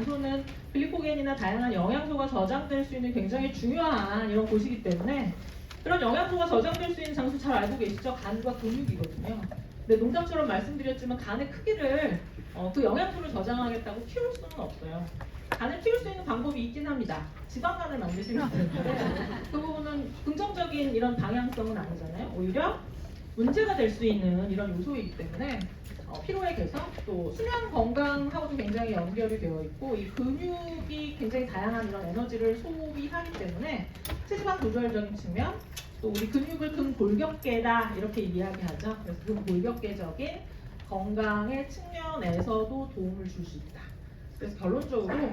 간소는 글리코겐이나 다양한 영양소가 저장될 수 있는 굉장히 중요한 이런 곳이기 때문에 그런 영양소가 저장될 수 있는 장소 잘 알고 계시죠? 간과 근육이거든요. 근데 농담처럼 말씀드렸지만 간의 크기를 그 영양소를 저장하겠다고 키울 수는 없어요. 간을 키울 수 있는 방법이 있긴 합니다. 지방간을 만드시면 되는데 그 부분은 긍정적인 이런 방향성은 아니잖아요. 오히려 문제가 될 수 있는 이런 요소이기 때문에 피로의 개선, 또 수면 건강하고도 굉장히 연결이 되어 있고 이 근육이 굉장히 다양한 이런 에너지를 소비하기 때문에 체지방 조절적인 측면, 또 우리 근육을 근골격계다 이렇게 이야기하죠. 그래서 근골격계적인 건강의 측면에서도 도움을 줄 수 있다. 그래서 결론적으로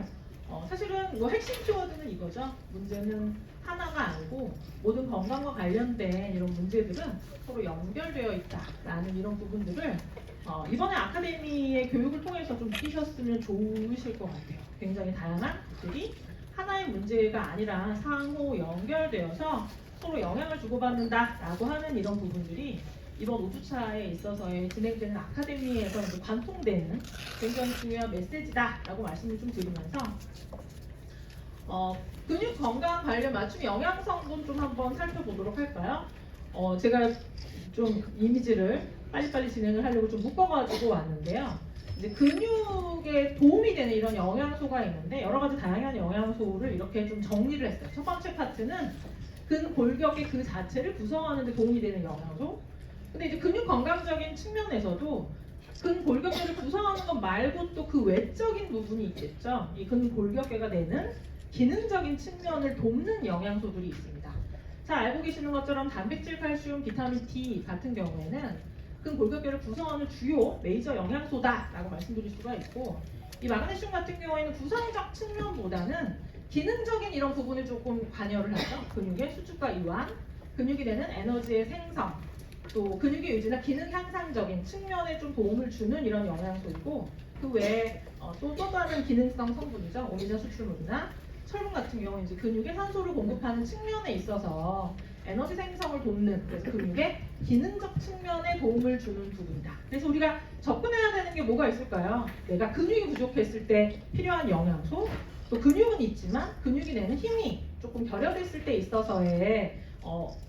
사실은 뭐 핵심 키워드는 이거죠. 문제는 하나가 아니고 모든 건강과 관련된 이런 문제들은 서로 연결되어 있다라는 이런 부분들을 이번에 아카데미의 교육을 통해서 좀 느끼셨으면 좋으실 것 같아요. 굉장히 다양한 것들이 하나의 문제가 아니라 상호 연결되어서 서로 영향을 주고받는다라고 하는 이런 부분들이 이번 5주차에 있어서의 진행되는 아카데미에서 이제 관통되는 굉장히 중요한 메시지다라고 말씀을 좀 드리면서 근육 건강 관련 맞춤 영양 성분 좀 한번 살펴보도록 할까요? 제가 좀 이미지를 빨리빨리 진행을 하려고 좀 묶어가지고 왔는데요. 이제 근육에 도움이 되는 이런 영양소가 있는데 여러 가지 다양한 영양소를 이렇게 좀 정리를 했어요. 첫 번째 파트는 근골격의 그 자체를 구성하는 데 도움이 되는 영양소. 근데 이제 근육 건강적인 측면에서도 근골격계를 구성하는 것 말고 또 그 외적인 부분이 있겠죠. 이 근골격계가 내는 기능적인 측면을 돕는 영양소들이 있습니다. 잘 알고 계시는 것처럼 단백질, 칼슘, 비타민 D 같은 경우에는 근골격계를 구성하는 주요 메이저 영양소다라고 말씀드릴 수가 있고 이 마그네슘 같은 경우에는 구성적 측면보다는 기능적인 이런 부분을 조금 관여를 하죠. 근육의 수축과 이완, 근육이 내는 에너지의 생성, 또 근육의 유지나 기능 향상적인 측면에 좀 도움을 주는 이런 영양소이고 그 외에 또 다른 기능성 성분이죠. 오미자 수출물이나 철분 같은 경우는 이제 근육에 산소를 공급하는 측면에 있어서 에너지 생성을 돕는 그래서 근육의 기능적 측면에 도움을 주는 부분이다. 그래서 우리가 접근해야 되는 게 뭐가 있을까요? 내가 근육이 부족했을 때 필요한 영양소, 또 근육은 있지만 근육이 내는 힘이 조금 결여됐을 때 있어서의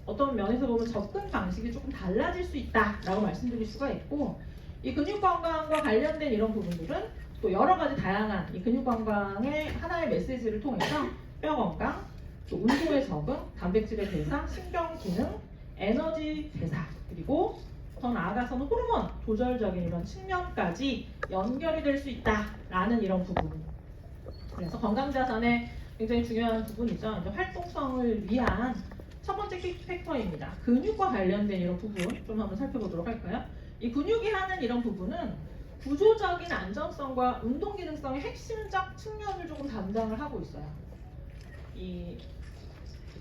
어떤 면에서 보면 접근 방식이 조금 달라질 수 있다라고 말씀드릴 수가 있고 이 근육 건강과 관련된 이런 부분들은 또 여러 가지 다양한 이 근육 건강의 하나의 메시지를 통해서 뼈 건강, 또 운동의 적응, 단백질의 대사, 신경 기능, 에너지 대사 그리고 더 나아가서는 호르몬 조절적인 이런 측면까지 연결이 될 수 있다라는 이런 부분. 그래서 건강 자산의 굉장히 중요한 부분이죠. 이제 활동성을 위한 첫 번째 킥 팩터입니다. 근육과 관련된 이런 부분 좀 한번 살펴보도록 할까요? 이 근육이 하는 이런 부분은 구조적인 안정성과 운동 기능성의 핵심적 측면을 조금 담당을 하고 있어요.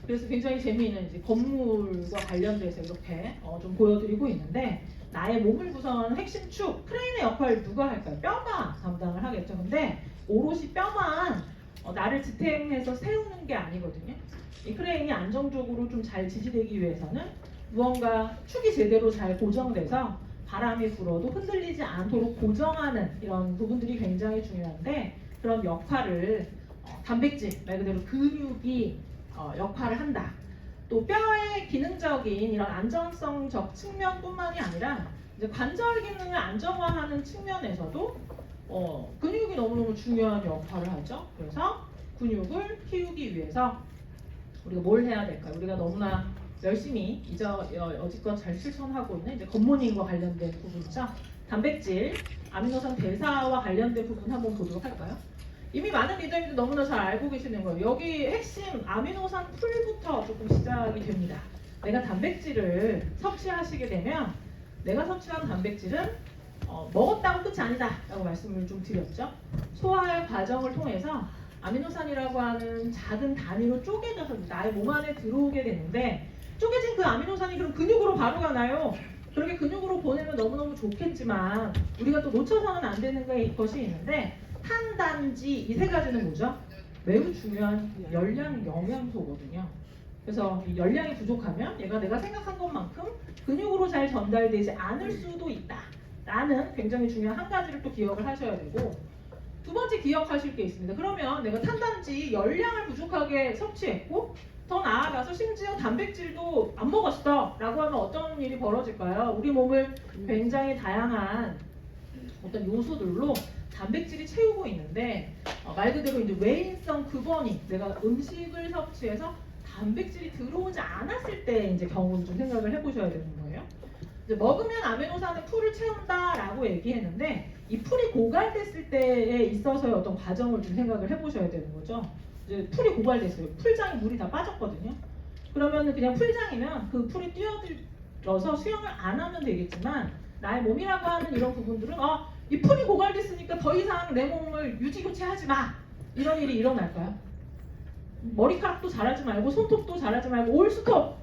그래서 굉장히 재미있는 이제 건물과 관련돼서 이렇게 좀 보여드리고 있는데 나의 몸을 구성하는 핵심 축, 크레인의 역할을 누가 할까요? 뼈가 담당을 하겠죠. 근데 오롯이 뼈만 나를 지탱해서 세우는 게 아니거든요. 이 크레인이 안정적으로 좀 잘 지지되기 위해서는 무언가 축이 제대로 잘 고정돼서 바람이 불어도 흔들리지 않도록 고정하는 이런 부분들이 굉장히 중요한데 그런 역할을 단백질, 말 그대로 근육이 역할을 한다. 또 뼈의 기능적인 이런 안정성적 측면뿐만이 아니라 이제 관절 기능을 안정화하는 측면에서도 근육이 너무너무 중요한 역할을 하죠. 그래서 근육을 키우기 위해서 우리가 뭘 해야 될까요? 우리가 너무나 열심히 여지껏 잘 실천하고 있는 이제 겉모닝과 관련된 부분이죠. 단백질, 아미노산 대사와 관련된 부분 한번 보도록 할까요? 이미 많은 리더님들 너무나 잘 알고 계시는 거예요. 여기 핵심 아미노산 풀부터 조금 시작이 됩니다. 내가 단백질을 섭취하시게 되면 내가 섭취한 단백질은 먹었다고 끝이 아니다 라고 말씀을 좀 드렸죠. 소화의 과정을 통해서 아미노산이라고 하는 작은 단위로 쪼개져서 나의 몸 안에 들어오게 되는데 쪼개진 그 아미노산이 그럼 근육으로 바로 가나요? 그렇게 근육으로 보내면 너무너무 좋겠지만 우리가 또 놓쳐서는 안 되는 것이 있는데 탄단지 이 세 가지는 뭐죠? 매우 중요한 열량 영양소거든요. 그래서 이 열량이 부족하면 얘가 내가 생각한 것만큼 근육으로 잘 전달되지 않을 수도 있다 라는 굉장히 중요한 한 가지를 또 기억을 하셔야 되고 두 번째 기억하실 게 있습니다. 그러면 내가 탄단지 열량을 부족하게 섭취했고 더 나아가서 심지어 단백질도 안 먹었어 라고 하면 어떤 일이 벌어질까요? 우리 몸을 굉장히 다양한 어떤 요소들로 단백질이 채우고 있는데 말 그대로 이제 외인성 급원이 내가 음식을 섭취해서 단백질이 들어오지 않았을 때 이제 경우를 좀 생각을 해보셔야 되는 거예요. 이제 먹으면 아미노산은 풀을 채운다라고 얘기했는데 이 풀이 고갈됐을 때에 있어서의 어떤 과정을 좀 생각을 해보셔야 되는 거죠. 이제 풀이 고갈됐어요. 풀장에 물이 다 빠졌거든요. 그러면 그냥 풀장이면 그 풀이 뛰어들어서 수영을 안 하면 되겠지만 나의 몸이라고 하는 이런 부분들은 이 풀이 고갈됐으니까 더 이상 내 몸을 유지 교체하지 마 이런 일이 일어날까요? 머리카락도 자라지 말고 손톱도 자라지 말고 올 스톱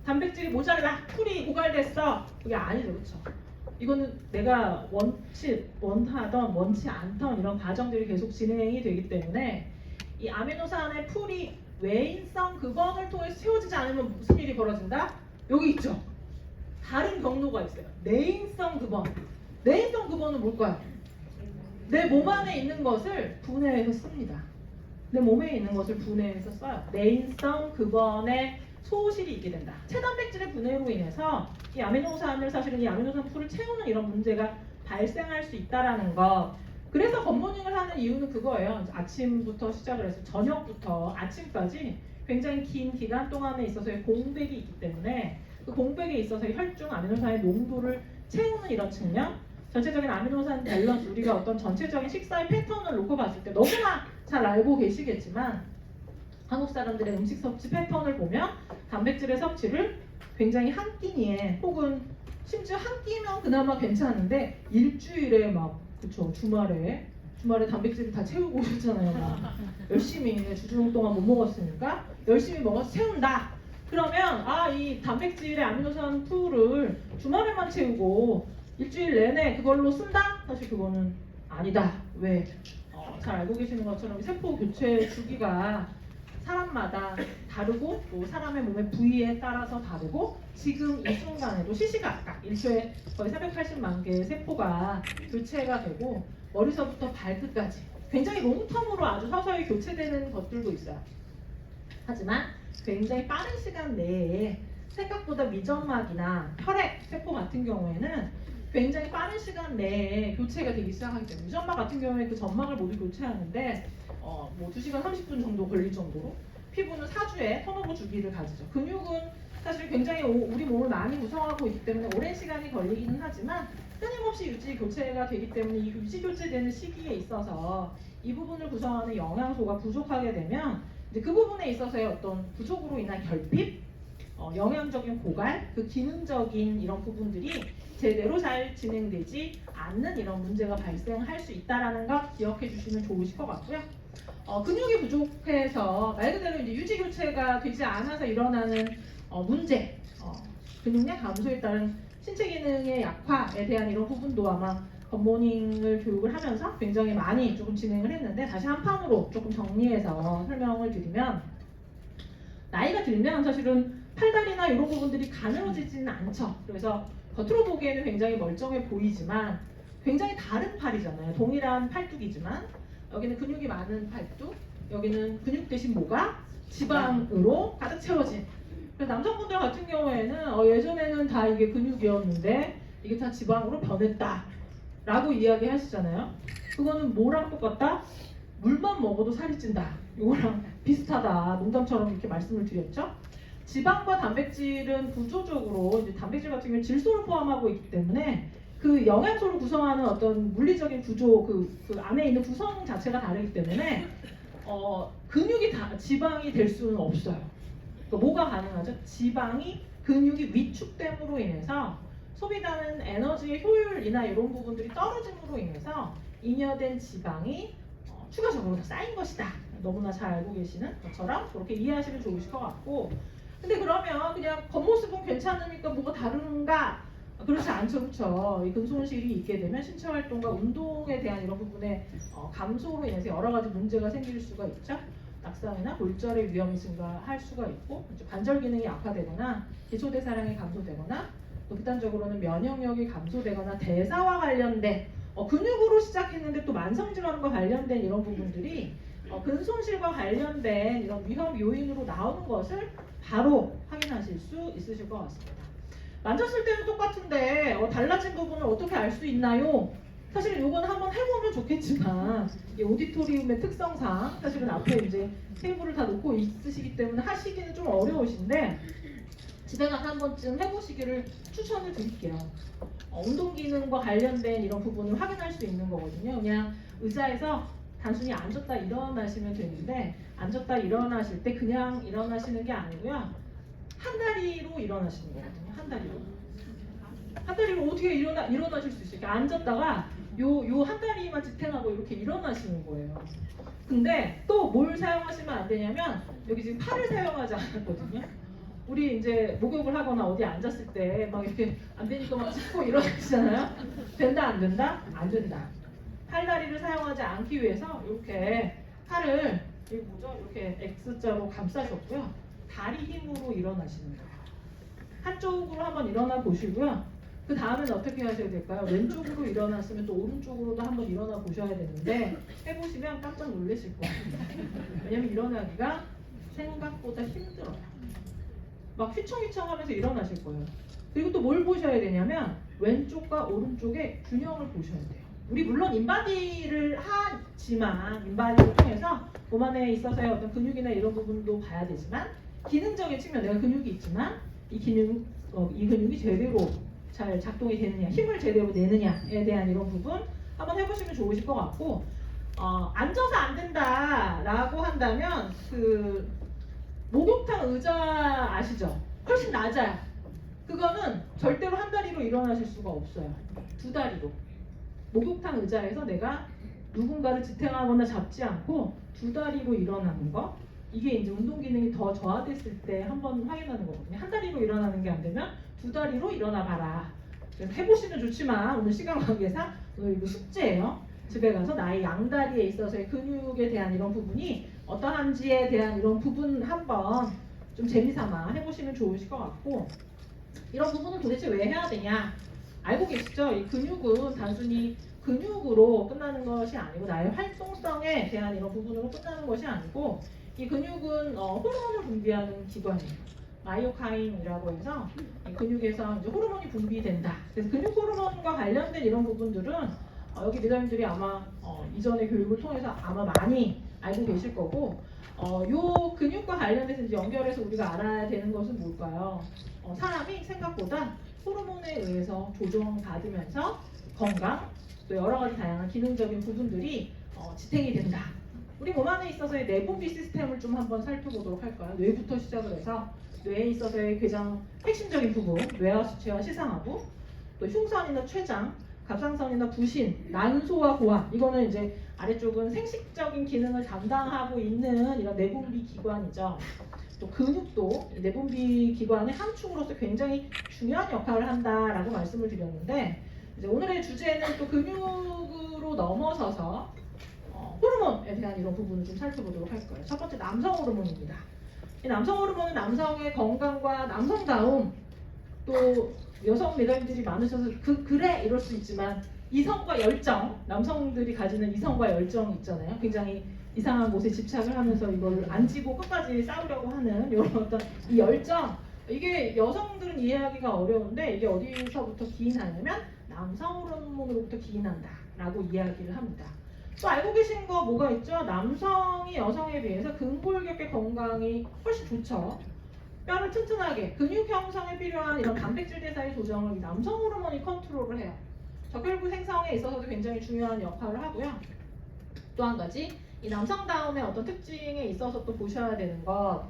단백질이 모자라 풀이 고갈됐어 그게 아니죠, 그렇죠? 이거는 내가 원하던 원치 않던 이런 과정들이 계속 진행이 되기 때문에 이 아미노산의 풀이 외인성 급원을 통해서 채워지지 않으면 무슨 일이 벌어진다? 여기 있죠. 다른 경로가 있어요. 내인성 급원. 내인성 급원은 뭘까요? 내 몸 안에 있는 것을 분해해서 씁니다. 내 몸에 있는 것을 분해해서 써요. 내인성 급원의 소실이 있게 된다. 체단백질의 분해로 인해서 이 아미노산을 사실은 이 아미노산 풀을 채우는 이런 문제가 발생할 수 있다라는 것. 그래서 겉모닝을 하는 이유는 그거예요. 아침부터 시작을 해서 저녁부터 아침까지 굉장히 긴 기간 동안에 있어서의 공백이 있기 때문에 그 공백에 있어서 혈중 아미노산의 농도를 채우는 이런 측면, 전체적인 아미노산 밸런스, 우리가 어떤 전체적인 식사의 패턴을 놓고 봤을 때 너무나 잘 알고 계시겠지만 한국 사람들의 음식 섭취 패턴을 보면 단백질의 섭취를 굉장히 한 끼니에 혹은 심지어 한 끼면 그나마 괜찮은데 일주일에 막 그쵸 주말에 단백질을 다 채우고 오셨잖아요. 막. 열심히 주중 동안 못 먹었으니까 열심히 먹어서 채운다. 그러면 이 단백질의 아미노산 풀을 주말에만 채우고 일주일 내내 그걸로 쓴다? 사실 그거는 아니다. 왜? 잘 알고 계시는 것처럼 세포 교체 주기가 사람마다 다르고 또 사람의 몸의 부위에 따라서 다르고 지금 이 순간에도 시시각각 1초에 거의 480만 개의 세포가 교체가 되고 머리서부터 발끝까지 굉장히 롱텀으로 아주 서서히 교체되는 것들도 있어요. 하지만 굉장히 빠른 시간 내에 생각보다 미점막이나 혈액 세포 같은 경우에는 굉장히 빠른 시간 내에 교체가 되기 시작하기 때문에 미점막 같은 경우에 그 점막을 모두 교체하는데 뭐 2시간 30분 정도 걸릴 정도로 피부는 4주에 턴오버 주기를 가지죠. 근육은 사실 굉장히 우리 몸을 많이 구성하고 있기 때문에 오랜 시간이 걸리기는 하지만 끊임없이 유지 교체가 되기 때문에 이 유지 교체되는 시기에 있어서 이 부분을 구성하는 영양소가 부족하게 되면 이제 그 부분에 있어서의 어떤 부족으로 인한 결핍, 영양적인 고갈, 그 기능적인 이런 부분들이 제대로 잘 진행되지 않는 이런 문제가 발생할 수 있다는 것 기억해 주시면 좋으실 것 같고요. 근육이 부족해서 말 그대로 이제 유지 교체가 되지 않아서 일어나는 문제, 근육량 감소에 따른 신체 기능의 약화에 대한 이런 부분도 아마 겉모닝을 교육을 하면서 굉장히 많이 조금 진행을 했는데 다시 한 판으로 조금 정리해서 설명을 드리면 나이가 들면 사실은 팔다리나 이런 부분들이 가늘어지지는 않죠. 그래서 겉으로 보기에는 굉장히 멀쩡해 보이지만 굉장히 다른 팔이잖아요. 동일한 팔뚝이지만 여기는 근육이 많은 팔뚝, 여기는 근육 대신 뭐가 지방으로 가득 채워진. 그래서 남성분들 같은 경우에는 예전에는 다 이게 근육이었는데 이게 다 지방으로 변했다 라고 이야기 하시잖아요. 그거는 뭐랑 똑같다? 물만 먹어도 살이 찐다. 이거랑 비슷하다. 농담처럼 이렇게 말씀을 드렸죠. 지방과 단백질은 구조적으로 이제 단백질 같은 경우는 질소를 포함하고 있기 때문에 그 영양소를 구성하는 어떤 물리적인 구조 그 안에 있는 구성 자체가 다르기 때문에 근육이 지방이 될 수는 없어요. 그러니까 뭐가 가능하죠? 지방이 근육이 위축됨으로 인해서 소비되는 에너지의 효율이나 이런 부분들이 떨어짐으로 인해서 잉여된 지방이 추가적으로 더 쌓인 것이다. 너무나 잘 알고 계시는 것처럼 그렇게 이해하시면 좋으실 것 같고, 근데 그러면 그냥 겉모습은 괜찮으니까 뭐가 다른가? 그렇지 않죠, 그렇죠? 이 근손실이 있게 되면 신체 활동과 운동에 대한 이런 부분의 감소로 인해서 여러 가지 문제가 생길 수가 있죠. 낙상이나 골절의 위험이 증가할 수가 있고, 관절 기능이 약화되거나 기초대사량이 감소되거나, 또 극단적으로는 면역력이 감소되거나 대사와 관련된 근육으로 시작했는데 또 만성질환과 관련된 이런 부분들이 근손실과 관련된 이런 위험 요인으로 나오는 것을 바로 확인하실 수 있으실 것 같습니다. 만졌을 때는 똑같은데 달라진 부분을 어떻게 알 수 있나요? 사실은 요거는 한번 해보면 좋겠지만 이 오디토리움의 특성상 사실은 앞에 이제 테이블을 다 놓고 있으시기 때문에 하시기는 좀 어려우신데 집에 가서 한 번쯤 해보시기를 추천을 드릴게요. 운동 기능과 관련된 이런 부분을 확인할 수 있는 거거든요. 그냥 의자에서 단순히 앉았다 일어나시면 되는데 앉았다 일어나실 때 그냥 일어나시는 게 아니고요. 한 다리로 일어나시는 거거든요. 한 다리로. 한 다리로 어떻게 일어나실 수 있어요? 앉았다가 요 한 다리만 지탱하고 이렇게 일어나시는 거예요. 근데 또 뭘 사용하시면 안 되냐면 여기 지금 팔을 사용하지 않았거든요. 우리 이제 목욕을 하거나 어디 앉았을 때 막 이렇게 안 되니까 막 짚고 일어나시잖아요. 된다 안 된다? 안 된다. 팔다리를 사용하지 않기 위해서 이렇게 팔을 이게 뭐죠? 이렇게 X자로 감싸셨고요. 다리 힘으로 일어나시는 거예요. 한쪽으로 한번 일어나 보시고요. 그 다음엔 어떻게 하셔야 될까요? 왼쪽으로 일어났으면 또 오른쪽으로도 한번 일어나 보셔야 되는데 해보시면 깜짝 놀라실 거예요. 왜냐면 일어나기가 생각보다 힘들어요. 막 휘청휘청하면서 일어나실 거예요. 그리고 또 뭘 보셔야 되냐면 왼쪽과 오른쪽의 균형을 보셔야 돼요. 우리 물론 인바디를 하지만 인바디를 통해서 몸 안에 있어서의 어떤 근육이나 이런 부분도 봐야 되지만 기능적인 측면 내가 근육이 있지만 이 근육이 제대로 잘 작동이 되느냐 힘을 제대로 내느냐에 대한 이런 부분 한번 해보시면 좋으실 것 같고 앉아서 안 된다라고 한다면 그 목욕탕 의자 아시죠? 훨씬 낮아요. 그거는 절대로 한 다리로 일어나실 수가 없어요. 두 다리로. 목욕탕 의자에서 내가 누군가를 지탱하거나 잡지 않고 두 다리로 일어나는 거 이게 이제 운동 기능이 더 저하됐을 때 한번 확인하는 거거든요. 한 다리로 일어나는 게 안 되면 두 다리로 일어나 봐라. 그래서 해보시면 좋지만 오늘 시간 관계상 오늘 이거 숙제예요. 집에 가서 나의 양다리에 있어서의 근육에 대한 이런 부분이 어떠한지에 대한 이런 부분 한번 좀 재미삼아 해보시면 좋으실 것 같고 이런 부분을 도대체 왜 해야 되냐 알고 계시죠? 이 근육은 단순히 근육으로 끝나는 것이 아니고 나의 활동성에 대한 이런 부분으로 끝나는 것이 아니고 이 근육은 호르몬을 분비하는 기관이에요. 마이오카인이라고 해서 이 근육에서 이제 호르몬이 분비된다. 그래서 근육 호르몬과 관련된 이런 부분들은 여기 리더님들이 아마 이전의 교육을 통해서 아마 많이 알고 계실 거고 요 근육과 관련돼서 이제 연결해서 우리가 알아야 되는 것은 뭘까요? 사람이 생각보다 호르몬에 의해서 조정받으면서 건강 또 여러 가지 다양한 기능적인 부분들이 지탱이 된다. 우리 몸 안에 있어서의 내분비 시스템을 좀 한번 살펴보도록 할까요? 뇌부터 시작을 해서 뇌에 있어서의 가장 핵심적인 부분, 뇌와 수체와 시상하부, 또 흉선이나 췌장, 갑상선이나 부신, 난소와 고환 이거는 이제 아래쪽은 생식적인 기능을 담당하고 있는 이런 내분비 기관이죠. 또 근육도 내분비 기관의 한 축으로서 굉장히 중요한 역할을 한다라고 말씀을 드렸는데 이제 오늘의 주제는 또 근육으로 넘어서서 호르몬에 대한 이런 부분을 좀 살펴보도록 할 거예요. 첫 번째 남성 호르몬입니다. 이 남성 호르몬은 남성의 건강과 남성다움 또 여성 매력들이 많으셔서 그래 이럴 수 있지만 이성과 열정 남성들이 가지는 이성과 열정이 있잖아요. 굉장히 이상한 곳에 집착을 하면서 이걸 안 지고 끝까지 싸우려고 하는 이런 어떤 이 열정 이게 여성들은 이해하기가 어려운데 이게 어디서부터 기인하냐면 남성 호르몬으로부터 기인한다라고 이야기를 합니다. 또 알고 계신 거 뭐가 있죠? 남성이 여성에 비해서 근골격계 건강이 훨씬 좋죠. 뼈를 튼튼하게 근육 형성에 필요한 이런 단백질 대사의 조정을 이 남성 호르몬이 컨트롤을 해요. 적혈구 생성에 있어서도 굉장히 중요한 역할을 하고요. 또 한 가지 이 남성다움의 어떤 특징에 있어서 또 보셔야 되는 것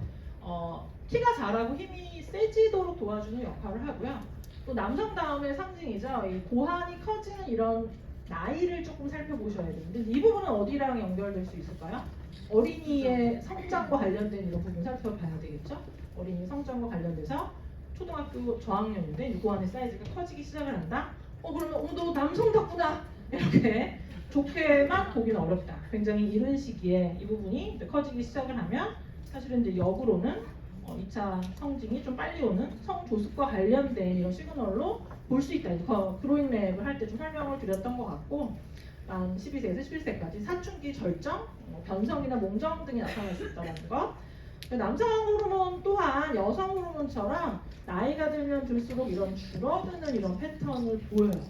키가 자라고 힘이 세지도록 도와주는 역할을 하고요. 또 남성다움의 상징이죠. 이 고환이 커지는 이런 나이를 조금 살펴보셔야 되는데 이 부분은 어디랑 연결될 수 있을까요? 어린이의 성장과 관련된 이런 부분 살펴봐야 되겠죠? 어린이 성장과 관련돼서 초등학교 저학년인데 유고환의 사이즈가 커지기 시작을 한다? 그러면 너 남성답구나 이렇게 좋게만 보기는 어렵다. 굉장히 이른 시기에 이 부분이 이제 커지기 시작을 하면 사실은 이제 역으로는 2차 성징이 좀 빨리 오는 성조습과 관련된 이런 시그널로 볼 수 있다. 그로잉랩을 할 때 좀 설명을 드렸던 것 같고, 만 12세에서 11세까지 사춘기 절정, 변성이나 몽정 등이 나타날 수 있다는 것. 남성 호르몬 또한 여성 호르몬처럼 나이가 들면 들수록 이런 줄어드는 이런 패턴을 보여요.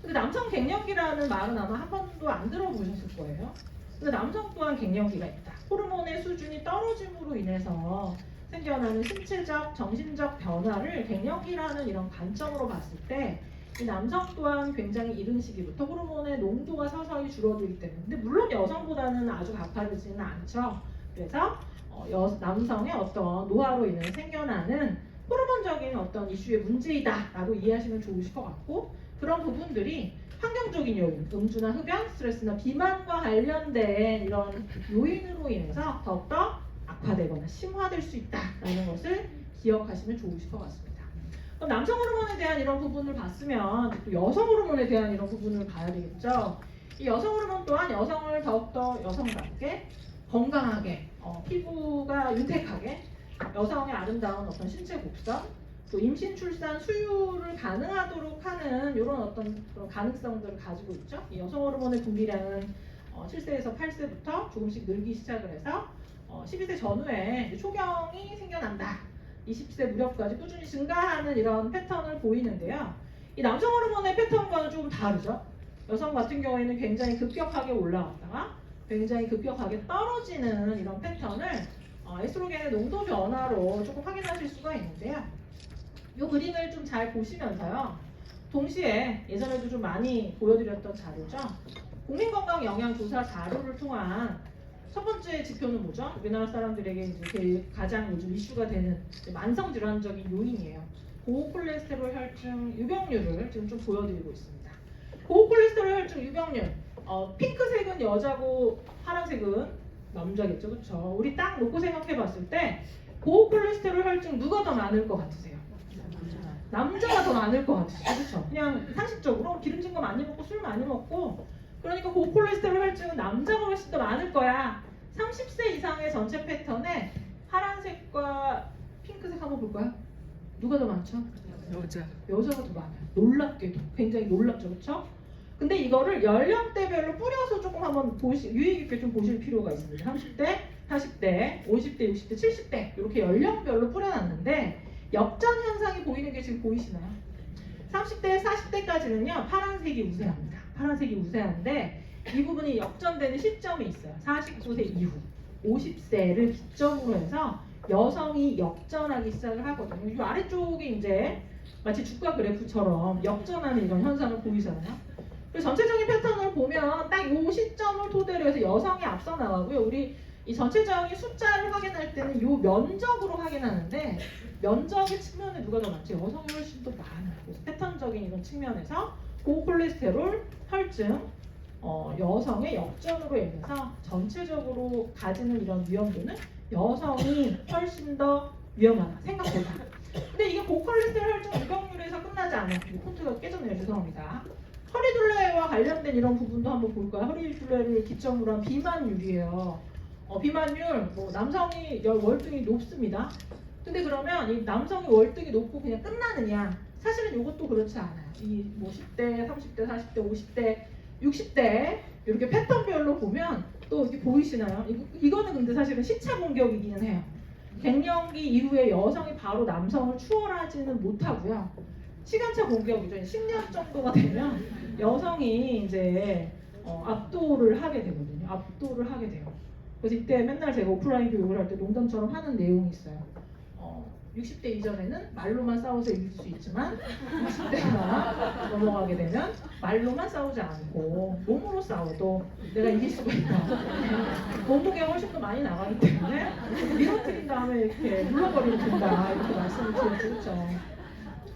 근데 남성 갱년기라는 말은 아마 한 번도 안 들어보셨을 거예요. 근데 남성 또한 갱년기가 있다. 호르몬의 수준이 떨어짐으로 인해서 생겨나는 신체적, 정신적 변화를 갱년기라는 이런 관점으로 봤을 때 이 남성 또한 굉장히 이른 시기부터 호르몬의 농도가 서서히 줄어들기 때문에, 근데 물론 여성보다는 아주 가파르지는 않죠. 그래서 남성의 어떤 노화로 인해 생겨나는 호르몬적인 어떤 이슈의 문제이다라고 이해하시면 좋으실 것 같고, 그런 부분들이 환경적인 요인, 음주나 흡연, 스트레스나 비만과 관련된 이런 요인으로 인해서 더욱더 악화되거나 심화될 수 있다라는 것을 기억하시면 좋으실 것 같습니다. 그럼 남성 호르몬에 대한 이런 부분을 봤으면 또 여성 호르몬에 대한 이런 부분을 봐야 되겠죠. 이 여성 호르몬 또한 여성을 더욱더 여성답게 건강하게, 피부가 윤택하게, 여성의 아름다운 어떤 신체 곡선, 또 임신, 출산, 수유를 가능하도록 하는 이런 어떤 그런 가능성들을 가지고 있죠. 이 여성 호르몬의 분비량은 7세에서 8세부터 조금씩 늘기 시작을 해서 12세 전후에 초경이 생겨난다. 20세 무렵까지 꾸준히 증가하는 이런 패턴을 보이는데요. 이 남성 호르몬의 패턴과는 조금 다르죠. 여성 같은 경우에는 굉장히 급격하게 올라갔다가 굉장히 급격하게 떨어지는 이런 패턴을 에스트로겐의 농도 변화로 조금 확인하실 수가 있는데요. 이 그림을 좀 잘 보시면서요. 동시에 예전에도 좀 많이 보여드렸던 자료죠. 국민건강영양조사 자료를 통한 첫 번째 지표는 뭐죠? 우리나라 사람들에게 이제 가장 요즘 이슈가 되는 만성질환적인 요인이에요. 고콜레스테롤 혈중 유병률을 지금 좀 보여드리고 있습니다. 고콜레스테롤 혈중 유병률, 핑크색은 여자고 파란색은 남자겠죠, 그렇죠? 우리 딱 놓고 생각해봤을 때 고콜레스테롤 혈중 누가 더 많을 것 같으세요? 남자가 더 많을 것 같으시죠, 그렇죠? 그냥 상식적으로 기름진 거 많이 먹고 술 많이 먹고, 그러니까 고콜레스테롤 혈증은 남자가 훨씬 더 많을 거야. 30세 이상의 전체 패턴에 파란색과 핑크색 한번 볼까요? 누가 더 많죠? 여자가 더 많아요. 놀랍게도 굉장히 놀랍죠, 그렇죠? 근데 이거를 연령대별로 뿌려서 조금 한번 유의 깊게 좀 보실 필요가 있습니다. 30대, 40대, 50대, 60대, 70대 이렇게 연령별로 뿌려놨는데 역전 현상이 보이는 게 지금 보이시나요? 30대, 40대까지는요 파란색이 우세합니다. 파란색이 우세한데 이 부분이 역전되는 시점이 있어요. 49세 이후 50세를 기점으로 해서 여성이 역전하기 시작을 하거든요. 이 아래쪽이 이제 마치 주가 그래프처럼 역전하는 이런 현상을 보이잖아요. 그래서 전체적인 패턴을 보면 딱 이 시점을 토대로 해서 여성이 앞서 나가고요. 우리 이 전체적인 숫자를 확인할 때는 이 면적으로 확인하는데 면적의 측면에 누가 더 많죠? 여성이 훨씬 더 많아요. 그래서 패턴적인 이런 측면에서 고콜레스테롤 혈증 여성의 역전으로 인해서 전체적으로 가지는 이런 위험도는 여성이 훨씬 더 위험하다 생각보다. 근데 이게 고콜레스테롤 혈증 유병률에서 끝나지 않아요. 폰트가 깨졌네요. 죄송합니다. 허리둘레와 관련된 이런 부분도 한번 볼까요? 허리둘레를 기점으로 한 비만율이에요. 비만율, 남성이 월등히 높습니다. 근데 그러면 이 남성이 월등히 높고 그냥 끝나느냐? 사실은 이것도 그렇지 않아요. 이 10대, 30대, 40대, 50대, 60대 이렇게 패턴별로 보면 또 이렇게 보이시나요? 이거는 근데 사실은 시차 공격이기는 해요. 갱년기 이후에 여성이 바로 남성을 추월하지는 못하고요. 시간차 공격이죠. 10년 정도가 되면 여성이 이제 압도를 하게 되거든요. 압도를 하게 돼요. 그래서 이때 맨날 제가 오프라인 교육을 할 때 농담처럼 하는 내용이 있어요. 60대 이전에는 말로만 싸워서 이길 수 있지만 60대가 넘어가게 되면 말로만 싸우지 않고 몸으로 싸워도 내가 이길 수가 있다. 몸무게가 훨씬 더 많이 나가기 때문에 밀어뜨린 다음에 이렇게 물러버리면 된다. 이렇게 말씀을 드렸죠. 그렇죠?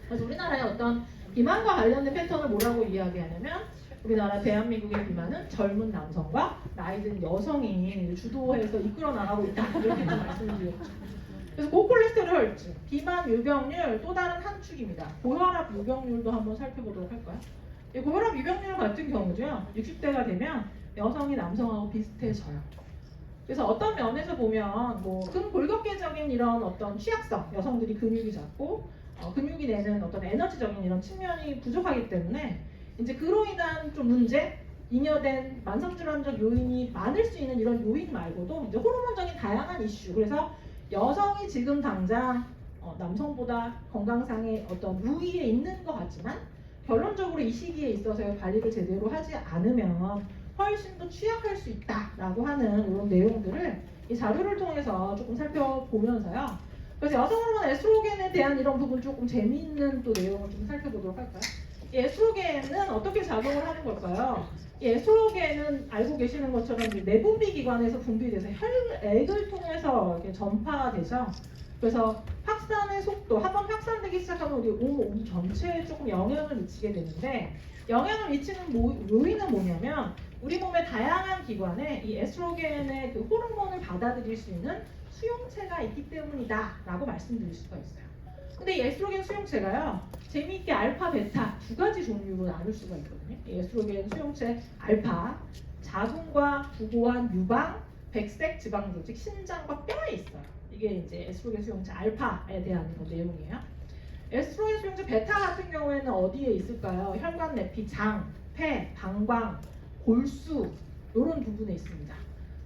그래서 우리나라의 어떤 비만과 관련된 패턴을 뭐라고 이야기하냐면 우리나라 대한민국의 비만은 젊은 남성과 나이 든 여성이 주도해서 이끌어 나가고 있다. 이렇게 말씀을 드렸죠. 그래서 고콜레스테롤 혈증, 비만 유병률 또 다른 한 축입니다. 고혈압 유병률도 한번 살펴보도록 할까요? 이 고혈압 유병률 같은 경우도요. 60대가 되면 여성이 남성하고 비슷해져요. 그래서 어떤 면에서 보면 근골격계적인 이런 어떤 취약성, 여성들이 근육이 작고 근육이 내는 어떤 에너지적인 이런 측면이 부족하기 때문에 이제 그로 인한 좀 문제, 잉여된 만성질환적 요인이 많을 수 있는 이런 요인 말고도 이제 호르몬적인 다양한 이슈. 그래서 여성이 지금 당장 남성보다 건강상의 어떤 우위에 있는 것 같지만 결론적으로 이 시기에 있어서의 관리를 제대로 하지 않으면 훨씬 더 취약할 수 있다라고 하는 이런 내용들을 이 자료를 통해서 조금 살펴보면서요. 그래서 여성 호르몬 에스트로겐에 대한 이런 부분 조금 재미있는 또 내용을 좀 살펴보도록 할까요? 이 에스트로겐은 어떻게 작용을 하는 걸까요? 이 에스트로겐은 알고 계시는 것처럼 내분비 기관에서 분비돼서 혈액을 통해서 이렇게 전파되죠. 그래서 확산의 속도, 한번 확산되기 시작하면 우리 몸 전체에 조금 영향을 미치게 되는데, 영향을 미치는 요인은 뭐냐면 우리 몸의 다양한 기관에 이 에스트로겐의 그 호르몬을 받아들일 수 있는 수용체가 있기 때문이다 라고 말씀드릴 수가 있어요. 근데 이 에스트로겐 수용체가요, 재미있게 알파, 베타 두 가지 종류로 나눌 수가 있거든요. 이 에스트로겐 수용체 알파, 자궁과 부고한 유방, 백색 지방 조직, 신장과 뼈에 있어요. 이게 이제 에스트로겐 수용체 알파에 대한 내용이에요. 에스트로겐 수용체 베타 같은 경우에는 어디에 있을까요? 혈관 내피, 장, 폐, 방광, 골수 이런 부분에 있습니다.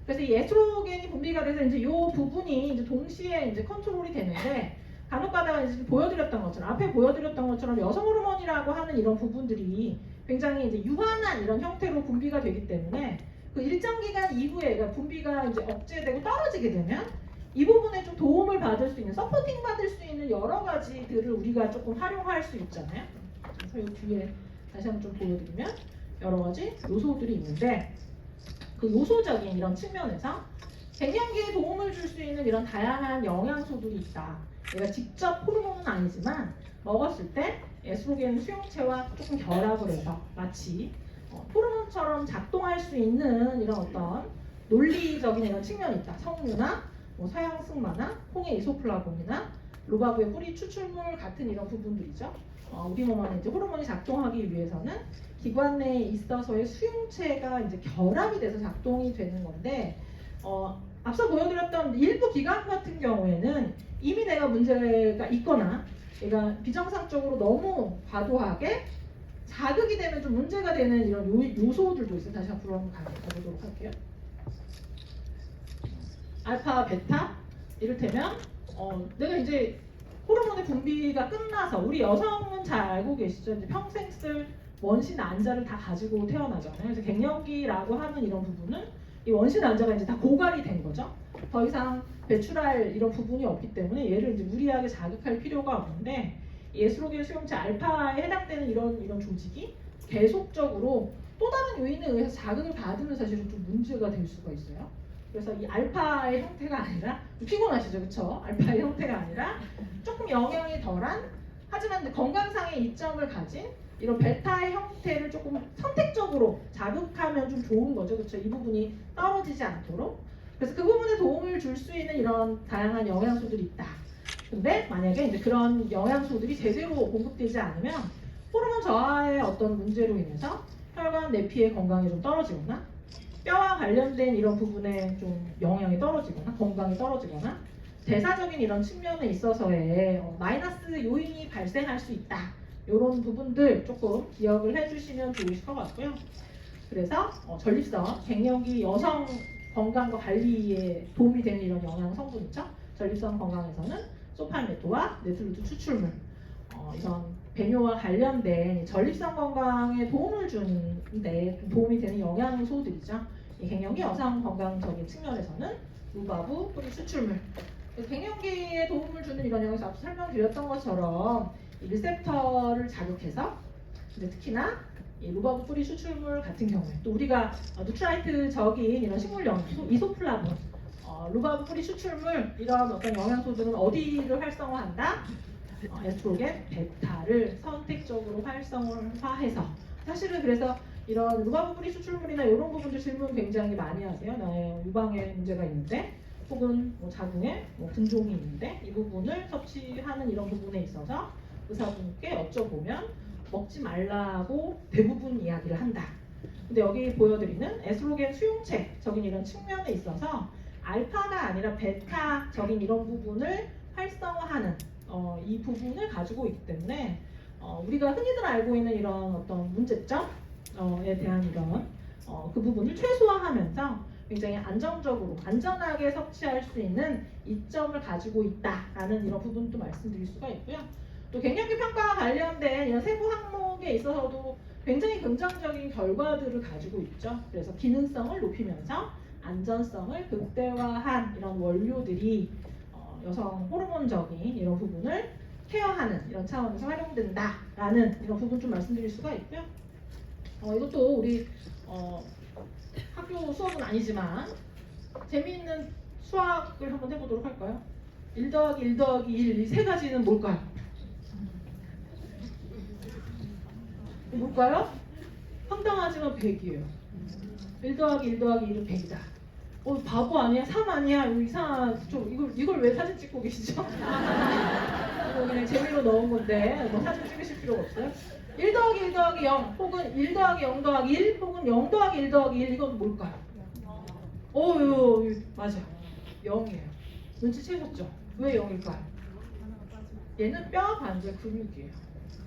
그래서 이 에스트로겐이 분비가 돼서 이제 이 부분이 이제 동시에 이제 컨트롤이 되는데, 간혹가다가 이제 보여드렸던 것처럼, 앞에 보여드렸던 것처럼 여성 호르몬이라고 하는 이런 부분들이 굉장히 이제 유한한 이런 형태로 분비가 되기 때문에 그 일정 기간 이후에, 그러니까 분비가 이제 억제되고 떨어지게 되면 이 부분에 좀 도움을 받을 수 있는, 서포팅 받을 수 있는 여러 가지들을 우리가 조금 활용할 수 있잖아요. 그래서 이 뒤에 다시 한번 좀 보여드리면 여러 가지 요소들이 있는데, 그 요소적인 이런 측면에서 갱년기에 도움을 줄 수 있는 이런 다양한 영양소들이 있다. 내가 직접 호르몬은 아니지만 먹었을 때 에스트로겐 수용체와 조금 결합을 해서 마치 호르몬처럼 작동할 수 있는 이런 어떤 논리적인 이런 측면이 있다. 석류나 서양승마나 홍해 이소플라본이나 루바브의 뿌리 추출물 같은 이런 부분들이죠. 우리 몸 안에 이제 호르몬이 작동하기 위해서는 기관 내에 있어서의 수용체가 이제 결합이 돼서 작동이 되는 건데, 앞서 보여드렸던 일부 기관 같은 경우에는 이미 내가 문제가 있거나 얘가 비정상적으로 너무 과도하게 자극이 되면 좀 문제가 되는 이런 요소들도 있어요. 다시 앞으로 한번 가보도록 할게요. 알파, 베타, 이를테면 내가 이제 호르몬의 분비가 끝나서, 우리 여성은 잘 알고 계시죠? 이제 평생 쓸 원시 난자를 다 가지고 태어나잖아요. 그래서 갱년기라고 하는 이런 부분은 이 원시 난자가 이제 다 고갈이 된 거죠. 더 이상 배출할 이런 부분이 없기 때문에 얘를 이제 무리하게 자극할 필요가 없는데, 이 에스트로겐 수용체 알파에 해당되는 이런 조직이 계속적으로 또 다른 요인에 의해서 자극을 받으면 사실은 좀 문제가 될 수가 있어요. 그래서 이 알파의 형태가 아니라, 피곤하시죠, 그렇죠? 알파의 형태가 아니라 조금 영향이 덜한, 하지만 건강상의 이점을 가진 이런 베타의 형태를 조금 선택적으로 자극하면 좀 좋은 거죠, 그렇죠? 이 부분이 떨어지지 않도록. 그래서 그 부분에 도움을 줄 수 있는 이런 다양한 영양소들이 있다. 근데 만약에 이제 그런 영양소들이 제대로 공급되지 않으면 호르몬 저하의 어떤 문제로 인해서 혈관 내피의 건강이 좀 떨어지거나, 뼈와 관련된 이런 부분에 좀 영향이 떨어지거나 건강이 떨어지거나, 대사적인 이런 측면에 있어서의 마이너스 요인이 발생할 수 있다. 이런 부분들 조금 기억을 해주시면 좋으실 것 같고요. 그래서 전립선, 갱년기 여성 건강과 관리에 도움이 되는 이런 영양 성분이죠. 전립선 건강에서는 소팔메토와 네트루트 추출물, 이런 배뇨와 관련된 전립선 건강에 도움을 주는데 도움이 되는 영양소들이죠. 이 갱년기 여성 건강적인 측면에서는 루바브, 뿌리 추출물. 갱년기에 도움을 주는 이런 영양소, 앞서 설명드렸던 것처럼 이 리셉터를 자극해서 이제 특히나 이 루바브 뿌리 추출물 같은 경우에, 또 우리가 누트라이트적인 이런 식물 영양소, 이소플라본, 루바브 뿌리 추출물, 이런 어떤 영양소들은 어디를 활성화한다? 에스트로겐, 베타를 선택적으로 활성화해서, 사실은 그래서 이런 루바브 뿌리 추출물이나 이런 부분들 질문 굉장히 많이 하세요. 나의 유방에 문제가 있는데, 혹은 자궁에 분종이 있는데 이 부분을 섭취하는 이런 부분에 있어서 의사분께 여쭤보면 먹지 말라고 대부분 이야기를 한다. 근데 여기 보여드리는 에스트로겐 수용체적인 이런 측면에 있어서 알파가 아니라 베타적인 이런 부분을 활성화하는 이 부분을 가지고 있기 때문에 우리가 흔히들 알고 있는 이런 어떤 문제점에 대한 이런 그 부분을 최소화하면서 굉장히 안정적으로 안전하게 섭취할 수 있는 이점을 가지고 있다라는 이런 부분도 말씀드릴 수가 있고요. 또 갱년기 평가와 관련된 이런 세부 항목에 있어서도 굉장히 긍정적인 결과들을 가지고 있죠. 그래서 기능성을 높이면서 안전성을 극대화한 이런 원료들이 여성 호르몬적인 이런 부분을 케어하는 이런 차원에서 활용된다라는 이런 부분 좀 말씀드릴 수가 있고요. 이것도 우리 학교 수업은 아니지만 재미있는 수학을 한번 해보도록 할까요? 1 더하기 1 더하기 1 이 세 가지는 뭘까요? 뭘까요? 황당하지만 100이에요. 1 더하기 1 더하기 1은 100이다. 바보 아니야? 3 아니야? 이걸 왜 사진 찍고 계시죠? 이거 그냥 재미로 넣은 건데 뭐 사진 찍으실 필요가 없어요. 1 더하기 1 더하기 0 혹은 1 더하기 0 더하기 1 혹은 0 더하기 1 더하기 1 이건 뭘까요? 맞아요. 0이에요. 눈치채셨죠? 왜 0일까요? 얘는 뼈 관절 근육이에요.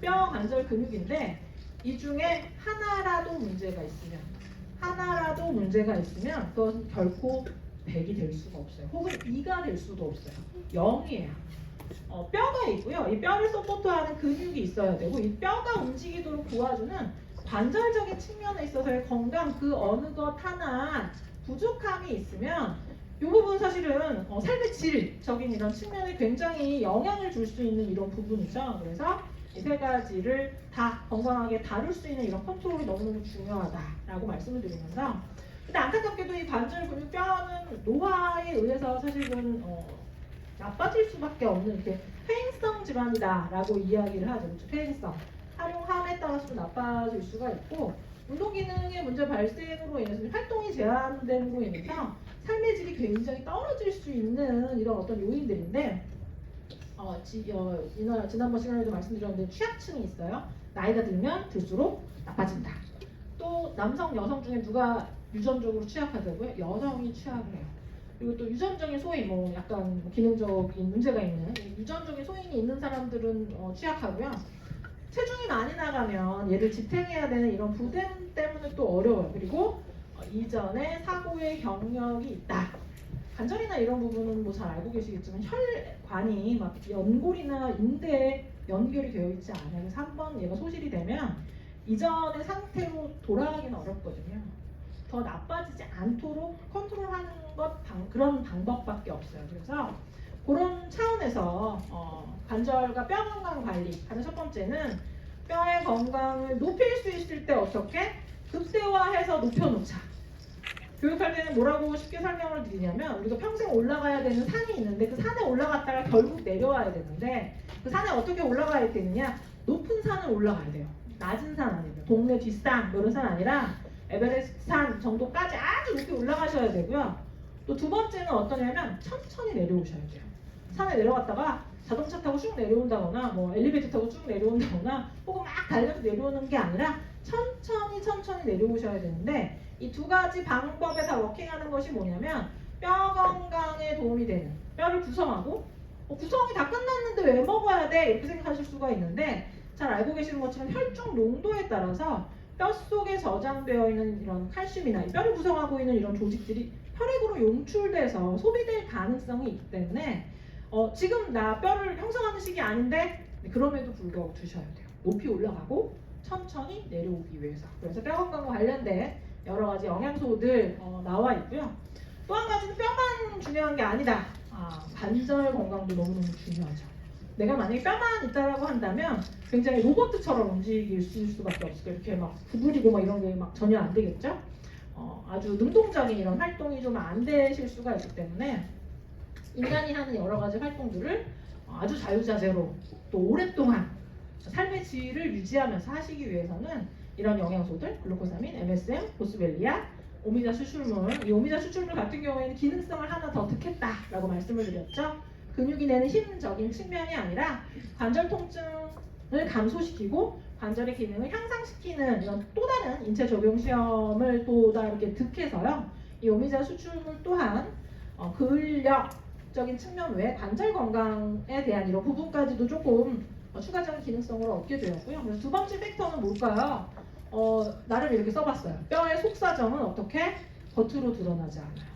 뼈 관절 근육인데 이 중에 하나라도 문제가 있으면 그것은 결코 100이 될 수가 없어요. 혹은 2가 될 수도 없어요. 0이에요. 뼈가 있고요. 이 뼈를 서포트하는 근육이 있어야 되고 이 뼈가 움직이도록 도와주는 관절적인 측면에 있어서의 건강 그 어느 것 하나 부족함이 있으면 이 부분 사실은 삶의 질적인 이런 측면에 굉장히 영향을 줄 수 있는 이런 부분이죠. 그래서 이 세 가지를 다 건강하게 다룰 수 있는 이런 컨트롤이 너무너무 중요하다라고 말씀을 드리면서 근데 안타깝게도 이 관절 근육 뼈는 노화에 의해서 사실은 나빠질 수밖에 없는 이렇게 퇴행성 질환이다라고 이야기를 하죠. 그렇죠? 퇴행성. 활용함에 따라서 나빠질 수가 있고 운동 기능의 문제 발생으로 인해서 활동이 제한됨으로 인해서 삶의 질이 굉장히 떨어질 수 있는 이런 어떤 요인들인데 지난번 시간에도 말씀드렸는데 취약층이 있어요. 나이가 들면 들수록 나빠진다. 또 남성, 여성 중에 누가 유전적으로 취약하다고요? 여성이 취약을 해요. 그리고 또 유전적인 소인, 약간 기능적인 문제가 있는 유전적인 소인이 있는 사람들은 취약하고요. 체중이 많이 나가면 얘를 지탱해야 되는 이런 부담 때문에 또 어려워요. 그리고 이전에 사고의 경력이 있다. 관절이나 이런 부분은 뭐 잘 알고 계시겠지만 혈관이 막 연골이나 인대에 연결이 되어 있지 않아요. 그래서 한번 얘가 소실이 되면 이전의 상태로 돌아가기는 어렵거든요. 더 나빠지지 않도록 컨트롤하는 그런 방법밖에 없어요. 그래서 그런 차원에서 관절과 뼈 건강 관리 하는 첫 번째는 뼈의 건강을 높일 수 있을 때 어떻게 극대화해서 높여놓자. 교육할 때는 뭐라고 쉽게 설명을 드리냐면 우리가 평생 올라가야 되는 산이 있는데 그 산에 올라갔다가 결국 내려와야 되는데 그 산에 어떻게 올라가야 되느냐? 높은 산을 올라가야 돼요. 낮은 산 아니고요. 동네 뒷산 이런 산 아니라 에베레스트 산 정도까지 아주 높이 올라가셔야 되고요. 또 두 번째는 어떠냐면 천천히 내려오셔야 돼요. 산에 내려갔다가 자동차 타고 쭉 내려온다거나 뭐 엘리베이터 타고 쭉 내려온다거나 혹은 막 달려서 내려오는 게 아니라 천천히 내려오셔야 되는데 이 두 가지 방법에 다 워킹하는 것이 뭐냐면 뼈 건강에 도움이 되는 뼈를 구성하고 구성이 다 끝났는데 왜 먹어야 돼? 이렇게 생각하실 수가 있는데 잘 알고 계시는 것처럼 혈중 농도에 따라서 뼈 속에 저장되어 있는 이런 칼슘이나 뼈를 구성하고 있는 이런 조직들이 혈액으로 용출돼서 소비될 가능성이 있기 때문에 지금 나 뼈를 형성하는 시기 아닌데 그럼에도 불구하고 드셔야 돼요. 높이 올라가고 천천히 내려오기 위해서. 그래서 뼈 건강과 관련된 여러 가지 영양소들 나와 있고요. 또 한 가지는 뼈만 중요한 게 아니다. 관절 건강도 너무너무 중요하죠. 내가 만약에 뼈만 있다라고 한다면 굉장히 로봇처럼 움직일 수밖에 없어요. 이렇게 막 구부리고 막 이런 게 막 전혀 안 되겠죠. 아주 능동적인 이런 활동이 좀 안 되실 수가 있기 때문에 인간이 하는 여러 가지 활동들을 아주 자유자재로 또 오랫동안 삶의 질을 유지하면서 하시기 위해서는 이런 영양소들, 글루코사민, MSM, 보스벨리아, 오미자 수출물, 이 오미자 수출물 같은 경우에는 기능성을 하나 더 득했다라고 말씀을 드렸죠. 근육이 내는 힘적인 측면이 아니라 관절 통증을 감소시키고 관절의 기능을 향상시키는 이런 또 다른 인체 적용 시험을 또 다 이렇게 득해서요. 이 오미자 수출물 또한 근력, 적인 측면 외에 관절 건강에 대한 이런 부분까지도 조금 추가적인 기능성을 얻게 되었고요. 그래서 두 번째 팩터는 뭘까요? 나름 이렇게 써봤어요. 뼈의 속사정은 어떻게 겉으로 드러나지 않아요.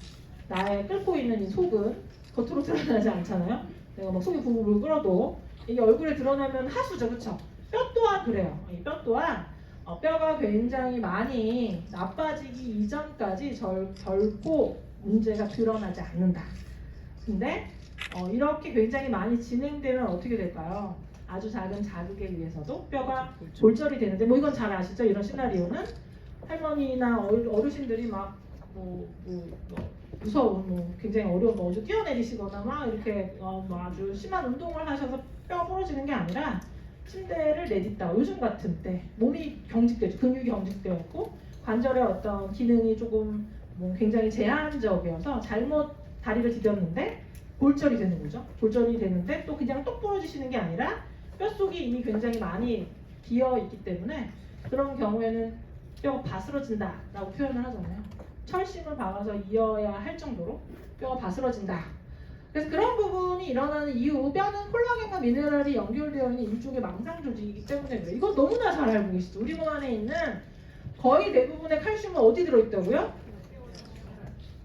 나의 끓고 있는 이 속은 겉으로 드러나지 않잖아요. 내가 막 속이 부글부글 끓어도 이게 얼굴에 드러나면 하수죠, 그렇죠? 뼈 또한 그래요. 이 뼈 또한 뼈가 굉장히 많이 나빠지기 이전까지 결코 문제가 드러나지 않는다. 근데 이렇게 굉장히 많이 진행되면 어떻게 될까요? 아주 작은 자극에 의해서도 뼈가 골절이 되는데 뭐 이건 잘 아시죠? 이런 시나리오는 할머니나 어르신들이 막 무서운 굉장히 어려운 어디 뛰어내리시거나 막 이렇게 뭐 아주 심한 운동을 하셔서 뼈가 부러지는 게 아니라 침대를 내딛다가 요즘 같은 때 몸이 경직되죠. 근육이 경직되었고 관절의 어떤 기능이 조금 굉장히 제한적이어서 잘못 다리를 디뎠는데 골절이 되는 거죠. 골절이 되는데 또 그냥 똑 부러지시는 게 아니라 뼛속이 이미 굉장히 많이 비어 있기 때문에 그런 경우에는 뼈가 바스러진다 라고 표현을 하잖아요. 철심을 박아서 이어야 할 정도로 뼈가 바스러진다. 그래서 그런 부분이 일어나는 이유, 뼈는 콜라겐과 미네랄이 연결되어 있는 일종의 망상 조직이기 때문에 그래요. 이거 너무나 잘 알고 계시죠? 우리 몸 안에 있는 거의 대부분의 칼슘은 어디 들어있다고요?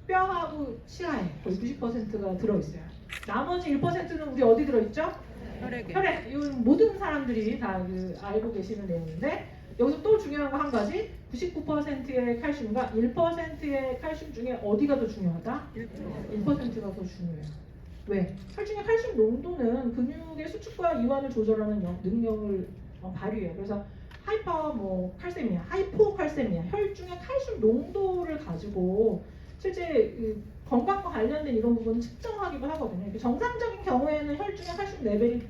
뼈하고 치아에 거의 90%가 들어있어요. 나머지 1%는 우리 어디 들어있죠? 혈액. 이 모든 사람들이 다 알고 계시는 내용인데 여기서 또 중요한 거 한 가지 99%의 칼슘과 1%의 칼슘 중에 어디가 더 중요하다? 1%가 더 중요해요. 왜? 혈중의 칼슘 농도는 근육의 수축과 이완을 조절하는 능력을 발휘해요. 그래서 칼세미아, 하이포칼세미아, 혈중의 칼슘 농도를 가지고 실제 건강과 관련된 이런 부분은 측정하기도 하거든요. 정상적인 경우에는 혈중의 칼슘 레벨이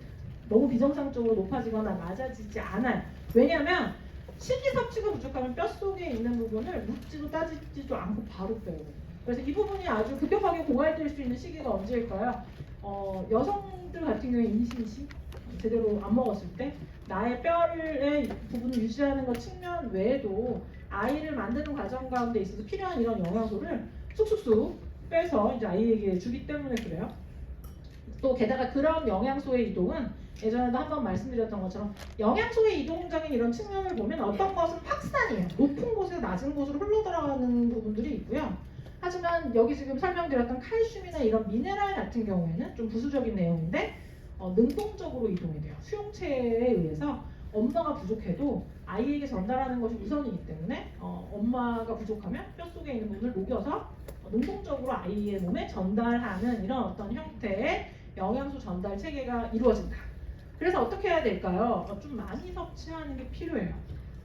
너무 비정상적으로 높아지거나 낮아지지 않아요. 왜냐하면 식이섭취가 부족하면 뼛속에 있는 부분을 묻지도 따지지도 않고 바로 빼요. 그래서 이 부분이 아주 급격하게 고갈될 수 있는 시기가 언제일까요? 여성들 같은 경우에 임신 시 제대로 안 먹었을 때 나의 뼈의 부분을 유지하는 것 측면 외에도 아이를 만드는 과정 가운데 있어서 필요한 이런 영양소를 쑥쑥쑥 빼서 이제 아이에게 주기 때문에 그래요. 또 게다가 그런 영양소의 이동은 예전에도 한번 말씀드렸던 것처럼 영양소의 이동적인 이런 측면을 보면 어떤 것은 확산이에요. 높은 곳에서 낮은 곳으로 흘러들어가는 부분들이 있고요. 하지만 여기 지금 설명드렸던 칼슘이나 이런 미네랄 같은 경우에는 좀 부수적인 내용인데 능동적으로 이동이 돼요. 수용체에 의해서 엄마가 부족해도 아이에게 전달하는 것이 우선이기 때문에 엄마가 부족하면 뼛속에 있는 부분을 녹여서 능동적으로 아이의 몸에 전달하는 이런 어떤 형태의 영양소 전달 체계가 이루어진다. 그래서 어떻게 해야 될까요? 좀 많이 섭취하는 게 필요해요.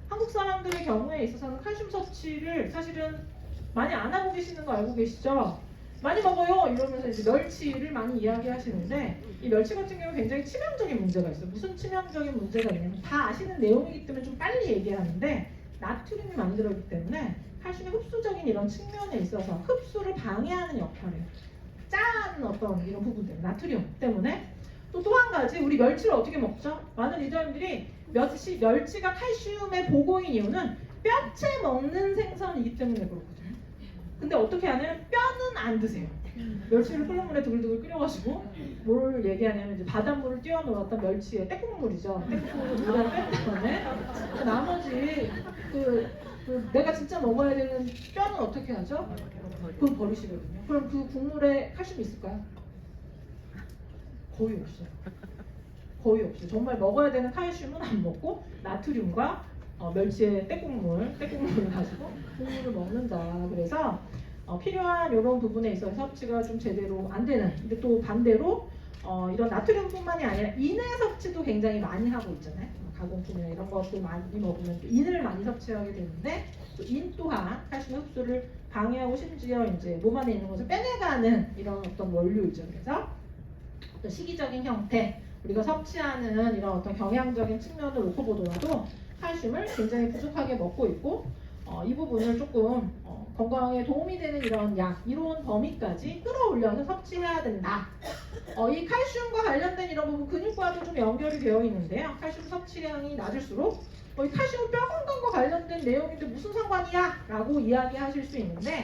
한국 사람들의 경우에 있어서는 칼슘 섭취를 사실은 많이 안 하고 계시는 거 알고 계시죠? 많이 먹어요 이러면서 이제 멸치를 많이 이야기하시는데 이 멸치 같은 경우 굉장히 치명적인 문제가 있어요. 무슨 치명적인 문제가 있냐면 다 아시는 내용이기 때문에 좀 빨리 얘기하는데 나트륨이 많이 들어있기 때문에 칼슘의 흡수적인 이런 측면에 있어서 흡수를 방해하는 역할을 해요. 짠 어떤 이런 부분들 나트륨 때문에 또 한 가지 우리 멸치를 어떻게 먹죠? 많은 리더님들이 멸치가 칼슘의 보고인 이유는 뼈채 먹는 생선이기 때문에 그렇거든요. 근데 어떻게 하냐면 뼈는 안 드세요. 멸치를 끓는 물에 두글두글 끓여가지고 뭘 얘기하냐면 이제 바닷물을 띄워놓았던 멸치의 떼국물이죠. 떼국물을 물에 뺀 다음에 나머지 내가 진짜 먹어야 되는 뼈는 어떻게 하죠? 그건 버리시거든요. 그럼 그 국물에 칼슘이 있을까요? 거의 없어요. 거의 없어요. 정말 먹어야 되는 칼슘은 안 먹고 나트륨과 멸치의 떼국물을 가지고 국물을 먹는다. 그래서 필요한 이런 부분에 있어서 섭취가 좀 제대로 안 되는. 근데 또 반대로 이런 나트륨뿐만이 아니라 인의 섭취도 굉장히 많이 하고 있잖아요. 가공품이나 이런 것들 많이 먹으면 또 인을 많이 섭취하게 되는데 또 인 또한 칼슘 흡수를 방해하고 심지어 이제 몸 안에 있는 것을 빼내가는 이런 어떤 원료이죠. 그래서 어떤 시기적인 형태 우리가 섭취하는 이런 어떤 경향적인 측면을 놓고 보더라도 칼슘을 굉장히 부족하게 먹고 있고 이 부분을 조금 건강에 도움이 되는 이런 약, 이론 범위까지 끌어올려서 섭취해야 된다. 이 칼슘과 관련된 이런 부분 근육과도 좀 연결이 되어 있는데요. 칼슘 섭취량이 낮을수록 이 칼슘은 뼈 건강과 관련된 내용인데 무슨 상관이야? 라고 이야기하실 수 있는데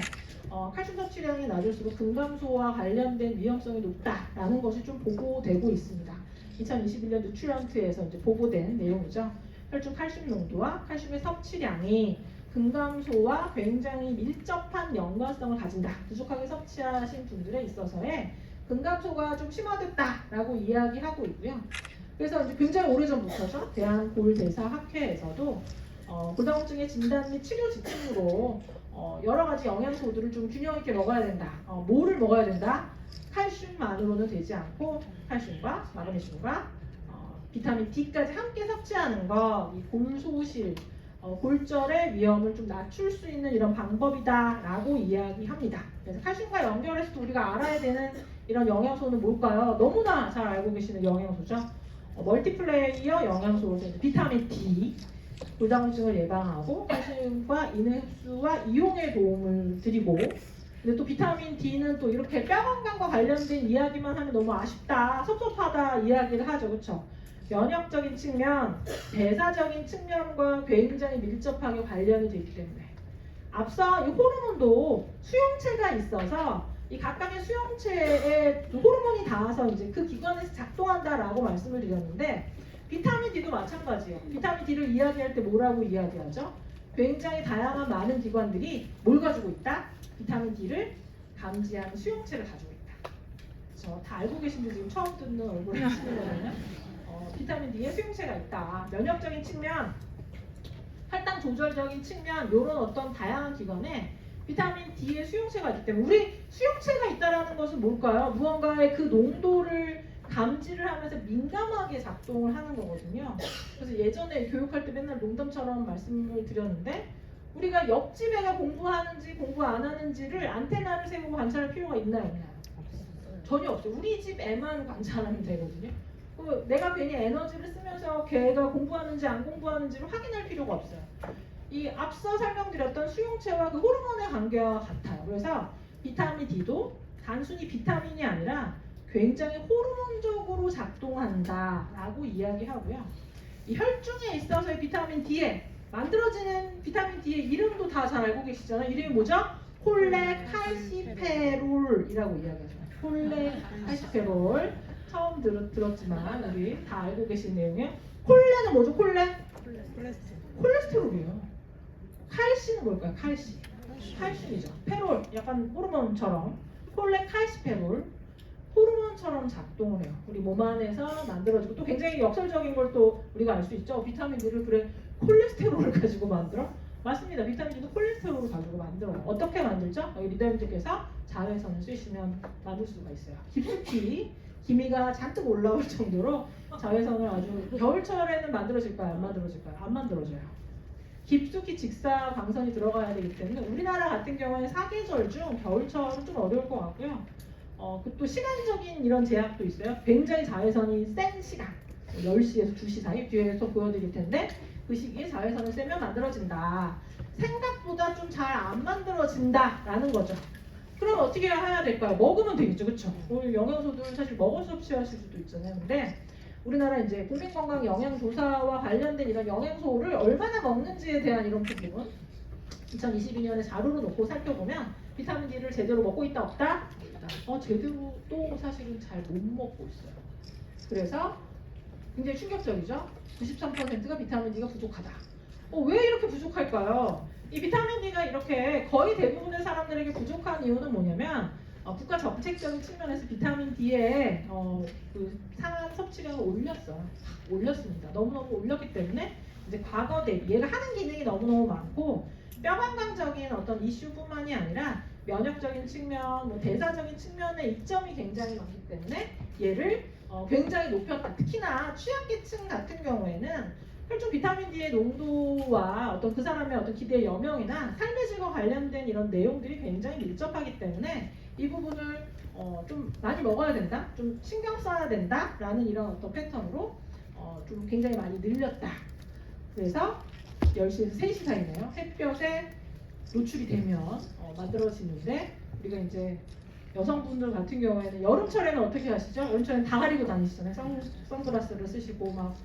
칼슘 섭취량이 낮을수록 근감소와 관련된 위험성이 높다라는 것이 좀 보고되고 있습니다. 2021년 뉴트리언트에서 이제 보고된 내용이죠. 혈중 칼슘 농도와 칼슘의 섭취량이 근감소와 굉장히 밀접한 연관성을 가진다. 부족하게 섭취하신 분들에 있어서의 근감소가 좀 심화됐다라고 이야기하고 있고요. 그래서 이제 굉장히 오래전부터죠. 대한골대사학회에서도 골다공증의 진단 및 치료 지침으로 여러 가지 영양소들을 좀 균형 있게 먹어야 된다. 뭐를 먹어야 된다? 칼슘만으로는 되지 않고 칼슘과 마그네슘과 비타민 D까지 함께 섭취하는 거, 이 골소실, 골절의 위험을 좀 낮출 수 있는 이런 방법이다라고 이야기합니다. 그래서 칼슘과 연결해서 또 우리가 알아야 되는 이런 영양소는 뭘까요? 너무나 잘 알고 계시는 영양소죠. 멀티플레이어 영양소, 비타민 D, 골다공증을 예방하고 칼슘과 인의 흡수와 이용에 도움을 드리고, 근데 또 비타민 D는 또 이렇게 뼈 건강과 관련된 이야기만 하면 너무 아쉽다, 섭섭하다 이야기를 하죠, 그렇죠? 면역적인 측면, 대사적인 측면과 굉장히 밀접하게 관련이 되기 때문에 앞서 이 호르몬도 수용체가 있어서 이 각각의 수용체에 호르몬이 닿아서 이제 그 기관에서 작동한다라고 말씀을 드렸는데 비타민 D도 마찬가지예요. 비타민 D를 이야기할 때 뭐라고 이야기하죠? 굉장히 다양한 많은 기관들이 뭘 가지고 있다? 비타민 D를 감지하는 수용체를 가지고 있다. 그렇죠? 다 알고 계신데 지금 처음 듣는 얼굴을 하시는 거잖아요. 비타민 D에 수용체가 있다. 면역적인 측면, 혈당 조절적인 측면, 이런 어떤 다양한 기관에 비타민 D의 수용체가 있기 때문에 우리 수용체가 있다는 것은 뭘까요? 무언가의 그 농도를 감지를 하면서 민감하게 작동을 하는 거거든요. 그래서 예전에 교육할 때 맨날 농담처럼 말씀을 드렸는데 우리가 옆집 애가 공부하는지 공부 안 하는지를 안테나를 세우고 관찰할 필요가 있나요? 없나요? 전혀 없어요. 우리 집 애만 관찰하면 되거든요. 내가 괜히 에너지를 쓰면서 걔가 공부하는지 안 공부하는지를 확인할 필요가 없어요. 이 앞서 설명드렸던 수용체와 그 호르몬의 관계와 같아요. 그래서 비타민 D도 단순히 비타민이 아니라 굉장히 호르몬적으로 작동한다라고 이야기하고요. 이 혈중에 있어서의 비타민 D에 만들어지는 비타민 D의 이름도 다 잘 알고 계시잖아요. 이름이 뭐죠? 콜레칼시페롤이라고 이야기하죠. 콜레칼시페롤. 처음 들었지만 우리 다 알고 계신 내용이에요. 콜레는 뭐죠? 콜레스테롤이에요. 칼시는 뭘까요? 칼슘이죠. 페롤, 약간 호르몬처럼 콜레칼시페롤, 호르몬처럼 작동을 해요. 우리 몸 안에서 만들어지고 또 굉장히 역설적인 걸 또 우리가 알 수 있죠. 비타민 D를 그래 콜레스테롤을 가지고 만들어? 맞습니다. 비타민 D도 콜레스테롤을 가지고 만들어요. 어떻게 만들죠? 여기 리더님들께서 자외선을 쏘시면 만들 수가 있어요. 깊숙이 기미가 잔뜩 올라올 정도로 자외선을 아주 겨울철에는 만들어질까요? 안 만들어질까요? 안 만들어져요. 깊숙이 직사 광선이 들어가야 되기 때문에 우리나라 같은 경우에는 사계절 중 겨울철은 좀 어려울 것 같고요. 또 시간적인 이런 제약도 있어요. 굉장히 자외선이 센 시간 10시에서 2시 사이 뒤에서 보여드릴 텐데 그 시기에 자외선을 쐬면 만들어진다. 생각보다 좀 잘 안 만들어진다라는 거죠. 그럼 어떻게 해야 될까요? 먹으면 되겠죠, 그렇죠? 오늘 영양소들 사실 먹어서 섭취하실 수도 있잖아요. 근데 우리나라 이제 국민건강영양조사와 관련된 이런 영양소를 얼마나 먹는지에 대한 이런 부분 2022년에 자료로 놓고 살펴보면 비타민 D를 제대로 먹고 있다 없다? 제대로 또 사실은 잘 못 먹고 있어요. 그래서 굉장히 충격적이죠? 93%가 비타민 D가 부족하다. 왜 이렇게 부족할까요? 이 비타민 D가 이렇게 거의 대부분의 사람들에게 부족한 이유는 뭐냐면 국가 정책적인 측면에서 비타민 D의 그 상한 섭취량을 올렸습니다. 너무너무 올렸기 때문에 이제 과거 대비 얘가 하는 기능이 너무너무 많고 뼈 건강적인 어떤 이슈뿐만이 아니라 면역적인 측면, 대사적인 측면의 이점이 굉장히 많기 때문에 얘를 굉장히 높였다. 특히나 취약계층 같은 경우에는 혈중 비타민 D의 농도와 어떤 그 사람의 어떤 기대 여명이나 삶의 질과 관련된 이런 내용들이 굉장히 밀접하기 때문에 이 부분을 좀 많이 먹어야 된다, 좀 신경 써야 된다라는 이런 어떤 패턴으로 좀 굉장히 많이 늘렸다. 그래서 10시에서 3시 사이네요. 햇볕에 노출이 되면 만들어지는데 우리가 이제 여성분들 같은 경우에는 여름철에는 어떻게 하시죠? 여름철에는 다 가리고 다니시잖아요. 선글라스를 쓰시고 막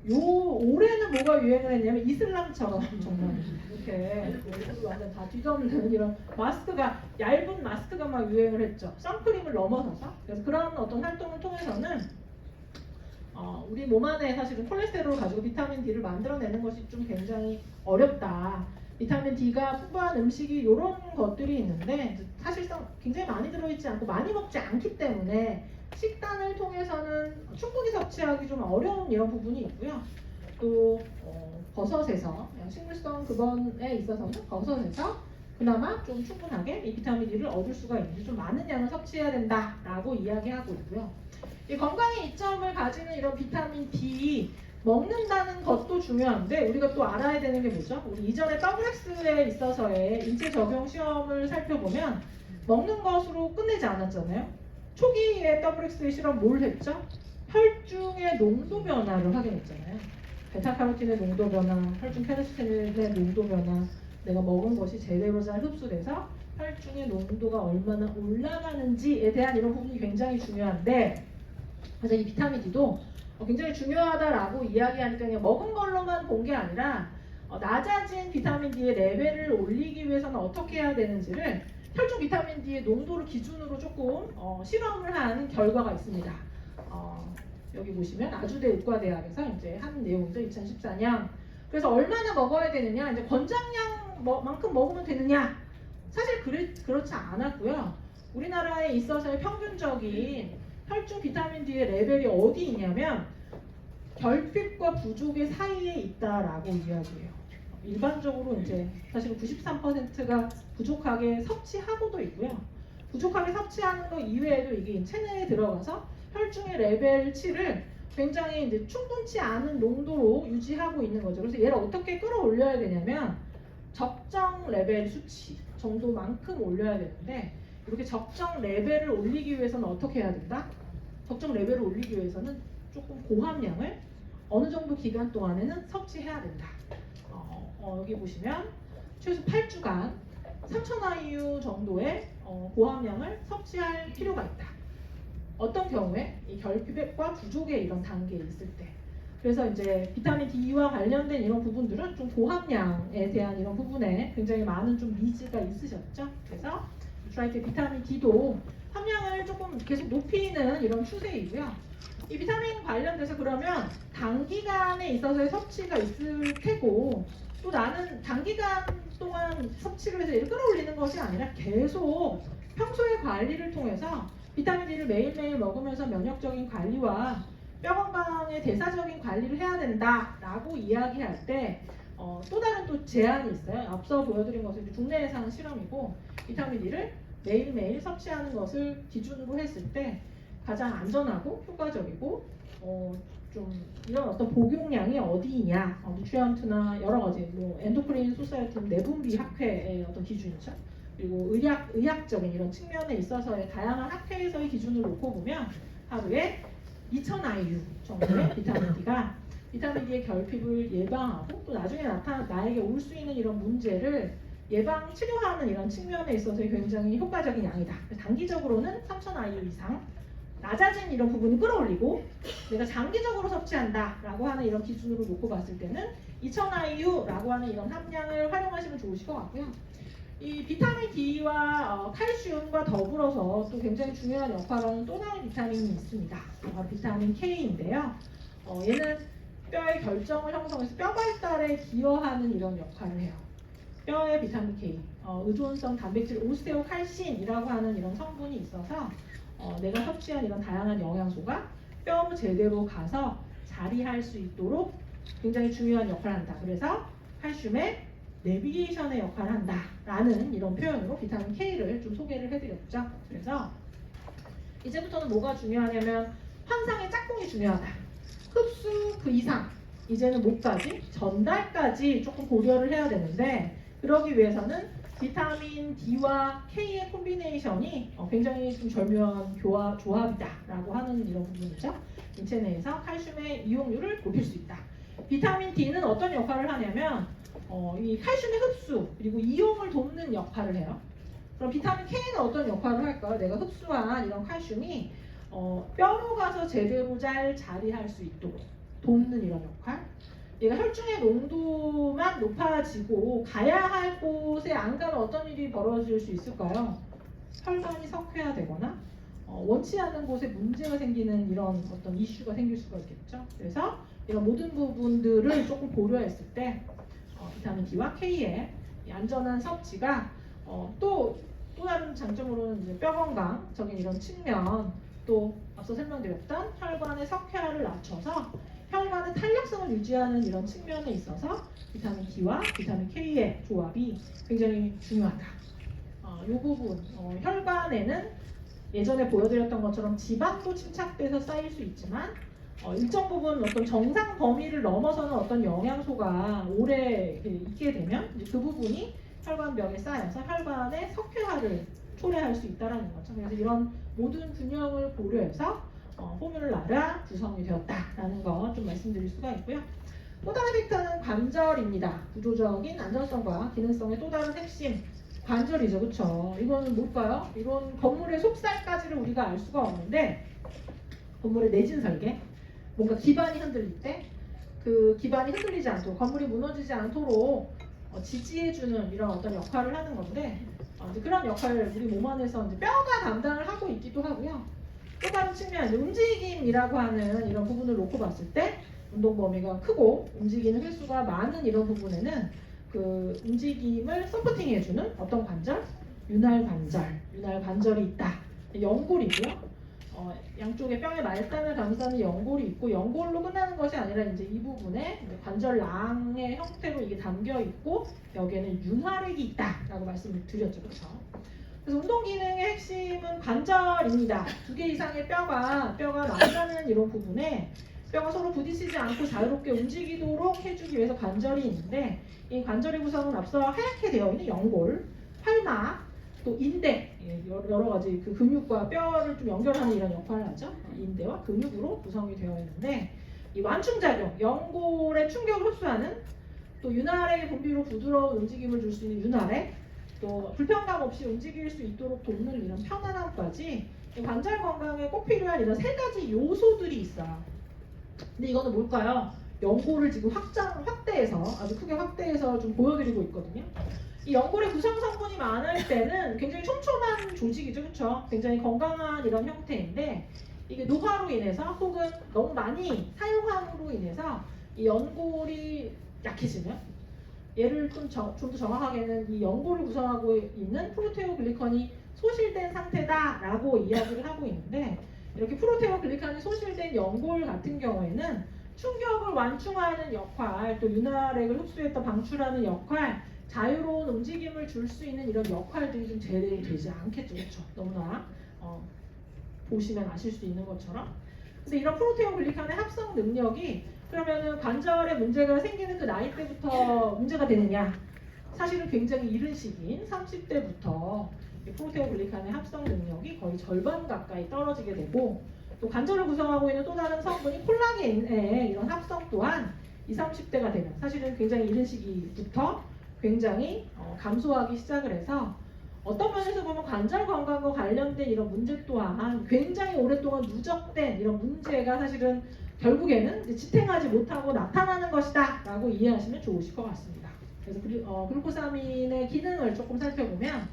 올해는 뭐가 유행을 했냐면 이슬람처럼 정말 이렇게 완전 다 뒤덮는 이런 마스크가, 얇은 마스크가 막 유행을 했죠. 선크림을 넘어서서. 그래서 그런 어떤 활동을 통해서는 우리 몸 안에 사실은 콜레스테롤을 가지고 비타민 D를 만들어내는 것이 좀 굉장히 어렵다. 비타민 D가 풍부한 음식이 이런 것들이 있는데 사실상 굉장히 많이 들어있지 않고 많이 먹지 않기 때문에 식단을 통해서는 충분히 섭취하기 좀 어려운 이런 부분이 있고요. 또 버섯에서 식물성 근원에 있어서는 버섯에서 그나마 좀 충분하게 이 비타민 D를 얻을 수가 있는데 좀 많은 양을 섭취해야 된다라고 이야기하고 있고요. 이 건강의 이점을 가지는 이런 비타민 D 먹는다는 것도 중요한데 우리가 또 알아야 되는 게 뭐죠? 우리 이전에 WX에 있어서의 인체 적용 시험을 살펴보면 먹는 것으로 끝내지 않았잖아요. 초기에 WX의 실험 뭘 했죠? 혈중의 농도 변화를 확인했잖아요. 베타카로틴의 농도 변화, 혈중 페르스틴의 농도 변화, 내가 먹은 것이 제대로 잘 흡수돼서 혈중의 농도가 얼마나 올라가는지에 대한 이런 부분이 굉장히 중요한데, 그래서 이 비타민 D도 굉장히 중요하다라고 이야기하니까 그냥 먹은 걸로만 본 게 아니라 낮아진 비타민 D의 레벨을 올리기 위해서는 어떻게 해야 되는지를 혈중 비타민 D의 농도를 기준으로 조금 실험을 한 결과가 있습니다. 여기 보시면 아주대 의과대학에서 이제 한 내용이죠. 2014년. 그래서 얼마나 먹어야 되느냐, 이제 권장량만큼 먹으면 되느냐? 사실 그렇지 않았고요. 우리나라에 있어서의 평균적인 혈중 비타민 D의 레벨이 어디 있냐면 결핍과 부족의 사이에 있다라고 이야기해요. 일반적으로 이제 사실 93%가 부족하게 섭취하고도 있고요. 부족하게 섭취하는 것 이외에도 이게 체내에 들어가서 혈중의 레벨 7을 굉장히 이제 충분치 않은 농도로 유지하고 있는 거죠. 그래서 얘를 어떻게 끌어올려야 되냐면 적정 레벨 수치 정도만큼 올려야 되는데, 이렇게 적정 레벨을 올리기 위해서는 어떻게 해야 된다? 적정 레벨을 올리기 위해서는 조금 고함량을 어느 정도 기간 동안에는 섭취해야 된다. 여기 보시면 최소 8주간 3000IU 정도의 고함량을 섭취할 필요가 있다. 어떤 경우에 이 결핍과 부족의 이런 단계에 있을 때. 그래서 이제 비타민 D와 관련된 이런 부분들은 좀 고함량에 대한 이런 부분에 굉장히 많은 좀 니즈가 있으셨죠. 그래서 뉴트라이트 비타민 D도 함량을 조금 계속 높이는 이런 추세이고요. 이 비타민 관련돼서 그러면 단기간에 있어서의 섭취가 있을 테고, 또 나는 단기간 동안 섭취를 해서 얘를 끌어올리는 것이 아니라 계속 평소의 관리를 통해서 비타민 D를 매일매일 먹으면서 면역적인 관리와 뼈 건강의 대사적인 관리를 해야 된다라고 이야기할 때 또 다른 또 제한이 있어요. 앞서 보여드린 것은 국내에서 하는 실험이고, 비타민 D를 매일매일 섭취하는 것을 기준으로 했을 때 가장 안전하고 효과적이고 좀 이런 어떤 복용량이 어디이냐, 뉴트리언트나 여러 가지 뭐 엔도크린 소사이어티 내분비 학회의 어떤 기준이죠. 그리고 의학적인 이런 측면에 있어서의 다양한 학회에서의 기준을 놓고 보면 하루에 2000IU 정도의 비타민 D가 비타민 D의 결핍을 예방하고 또 나중에 나에게 올 수 있는 이런 문제를 예방 치료하는 이런 측면에 있어서 굉장히 효과적인 양이다. 단기적으로는 3000IU 이상 낮아진 이런 부분을 끌어올리고, 내가 장기적으로 섭취한다라고 하는 이런 기준으로 놓고 봤을 때는 2000IU라고 하는 이런 함량을 활용하시면 좋으실 것 같고요. 이 비타민 D와 칼슘과 더불어서 또 굉장히 중요한 역할을 하는 또 다른 비타민이 있습니다. 바로 비타민 K인데요. 얘는 뼈의 결정을 형성해서 뼈 발달에 기여하는 이런 역할을 해요. 뼈의 비타민 K, 의존성 단백질 오스테오칼신이라고 하는 이런 성분이 있어서 내가 섭취한 이런 다양한 영양소가 뼈로 제대로 가서 자리할 수 있도록 굉장히 중요한 역할을 한다. 그래서 칼슘의 내비게이션의 역할을 한다라는 이런 표현으로 비타민 K를 좀 소개를 해드렸죠. 그래서 이제부터는 뭐가 중요하냐면 환상의 짝꿍이 중요하다. 흡수 그 이상, 이제는 목까지, 전달까지 조금 고려를 해야 되는데, 그러기 위해서는 비타민 D와 K의 콤비네이션이 굉장히 좀 절묘한 조합이다라고 하는 이런 부분이죠. 인체 내에서 칼슘의 이용률을 높일 수 있다. 비타민 D는 어떤 역할을 하냐면 이 칼슘의 흡수 그리고 이용을 돕는 역할을 해요. 그럼 비타민 K는 어떤 역할을 할까요? 내가 흡수한 이런 칼슘이 뼈로 가서 제대로 잘 자리할 수 있도록, 돕는 이런 역할. 얘가 혈중의 농도만 높아지고 가야 할 곳에 안 가면 어떤 일이 벌어질 수 있을까요? 혈관이 석회화되거나 원치 않는 곳에 문제가 생기는 이런 어떤 이슈가 생길 수가 있겠죠. 그래서 이런 모든 부분들을 조금 고려했을 때 비타민 D와 K의 이 안전한 섭취가 또 다른 장점으로는 이제 뼈 건강적인 이런 측면, 또 앞서 설명드렸던 혈관의 석회화를 낮춰서 혈관의 탄력성을 유지하는 이런 측면에 있어서 비타민 D와 비타민 K의 조합이 굉장히 중요하다. 이 부분, 혈관에는 예전에 보여드렸던 것처럼 지방도 침착돼서 쌓일 수 있지만 일정 부분 어떤 정상 범위를 넘어서는 어떤 영양소가 오래 있게 되면 이제 그 부분이 혈관벽에 쌓여서 혈관의 석회화를 초래할 수 있다는 거죠. 그래서 이런 모든 균형을 고려해서 포뮬라가 구성이 되었다라는 거 좀 말씀드릴 수가 있고요. 또 다른 팩터는 관절입니다. 구조적인 안전성과 기능성의 또 다른 핵심 관절이죠, 그렇죠? 이거는 뭘까요? 이건 건물의 속살까지를 우리가 알 수가 없는데 건물의 내진 설계, 뭔가 기반이 흔들릴 때 그 기반이 흔들리지 않도록 건물이 무너지지 않도록 지지해주는 이런 어떤 역할을 하는 건데 이제 그런 역할을 우리 몸 안에서 이제 뼈가 담당을 하고 있기도 하고요. 또 다른 측면, 이제 움직임이라고 하는 이런 부분을 놓고 봤을 때 운동 범위가 크고 움직이는 횟수가 많은 이런 부분에는 그 움직임을 서포팅해주는 어떤 관절? 윤활 관절이 있다. 연골이고요. 양쪽에 뼈의 말단을 감싸는 연골이 있고 연골로 끝나는 것이 아니라 이제 이 부분에 관절낭의 형태로 이게 담겨 있고 여기에는 윤활액이 있다라고 말씀을 드렸죠, 그렇죠? 그래서 운동 기능의 핵심은 관절입니다. 2개 이상의 뼈가 만나는 이런 부분에 뼈가 서로 부딪히지 않고 자유롭게 움직이도록 해주기 위해서 관절이 있는데 이 관절의 구성은 앞서 하얗게 되어 있는 연골, 활막, 또 인대, 여러 가지 그 근육과 뼈를 좀 연결하는 이런 역할을 하죠. 인대와 근육으로 구성이 되어 있는데 이 완충작용, 연골의 충격을 흡수하는 또 윤활액의 분비로 부드러운 움직임을 줄 수 있는 윤활액, 또 불편감 없이 움직일 수 있도록 돕는 이런 편안함까지 관절 건강에 꼭 필요한 이런 3가지 요소들이 있어요. 근데 이거는 뭘까요? 연골을 지금 확대해서 아주 크게 확대해서 좀 보여드리고 있거든요. 이 연골의 구성 성분이 많을 때는 굉장히 촘촘한 조직이죠, 그렇죠? 굉장히 건강한 이런 형태인데 이게 노화로 인해서 혹은 너무 많이 사용함으로 인해서 이 연골이 약해지면 얘를 좀 더 정확하게는 이 연골을 구성하고 있는 프로테오글리컨이 소실된 상태다라고 이야기를 하고 있는데 이렇게 프로테오글리컨이 소실된 연골 같은 경우에는 충격을 완충하는 역할, 또 윤활액을 흡수했다 방출하는 역할, 자유로운 움직임을 줄 수 있는 이런 역할들이 좀 제대로 되지 않겠죠, 그렇죠? 너무나 보시면 아실 수 있는 것처럼. 그래서 이런 프로테오글리칸의 합성 능력이 그러면은 관절에 문제가 생기는 그 나이 때부터 문제가 되느냐? 사실은 굉장히 이른 시기인 30대부터 프로테오글리칸의 합성 능력이 거의 절반 가까이 떨어지게 되고 또 관절을 구성하고 있는 또 다른 성분인 콜라겐의 이런 합성 또한 20, 30대가 되면 사실은 굉장히 이른 시기부터 굉장히 감소하기 시작을 해서 어떤 면에서 보면 관절 건강과 관련된 이런 문제 또한 굉장히 오랫동안 누적된 이런 문제가 사실은 결국에는 지탱하지 못하고 나타나는 것이다 라고 이해하시면 좋으실 것 같습니다. 그래서 글루코사민의 기능을 조금 살펴보면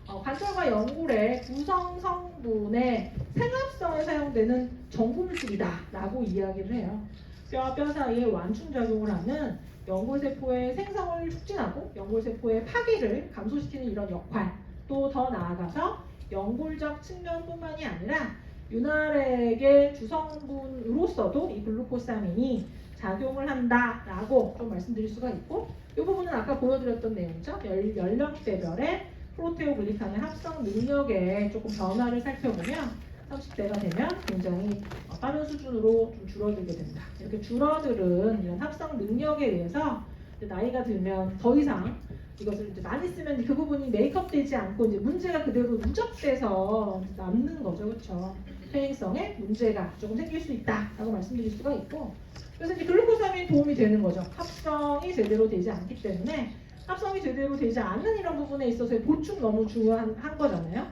관절과 연골의 구성 성분의 생합성에 사용되는 정보물질이다 라고 이야기를 해요. 뼈와 뼈 사이에 완충작용을 하는 연골세포의 생성을 촉진하고 연골세포의 파괴를 감소시키는 이런 역할, 또 더 나아가서 연골적 측면뿐만이 아니라 윤활액의 주성분으로서도 이 글루코사민이 작용을 한다라고 좀 말씀드릴 수가 있고 이 부분은 아까 보여드렸던 내용이죠. 연령대별의 프로테오글리칸의 합성 능력에 조금 변화를 살펴보면 30대가 되면 굉장히 빠른 수준으로 좀 줄어들게 된다. 이렇게 줄어드는 이런 합성 능력에 의해서 나이가 들면 더 이상 이것을 이제 많이 쓰면 그 부분이 메이크업되지 않고 이제 문제가 그대로 누적돼서 남는 거죠, 그렇죠? 퇴행성에 문제가 조금 생길 수 있다라고 말씀드릴 수가 있고, 그래서 이제 글루코사민이 도움이 되는 거죠. 합성이 제대로 되지 않기 때문에 합성이 제대로 되지 않는 이런 부분에 있어서의 보충 너무 중요한 거잖아요.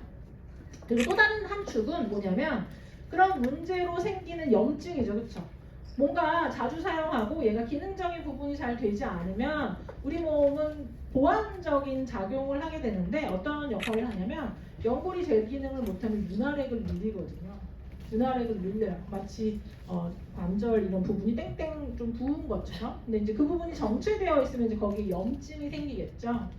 그리고 또 다른 한 축은 뭐냐면 그런 문제로 생기는 염증이죠, 그렇죠? 뭔가 자주 사용하고 얘가 기능적인 부분이 잘 되지 않으면 우리 몸은 보완적인 작용을 하게 되는데 어떤 역할을 하냐면 연골이 제 기능을 못하면 윤활액을 늘리거든요. 윤활액을 늘려요. 마치 관절 이런 부분이 땡땡 좀 부은 것처럼. 근데 이제 그 부분이 정체되어 있으면 이제 거기에 염증이 생기겠죠.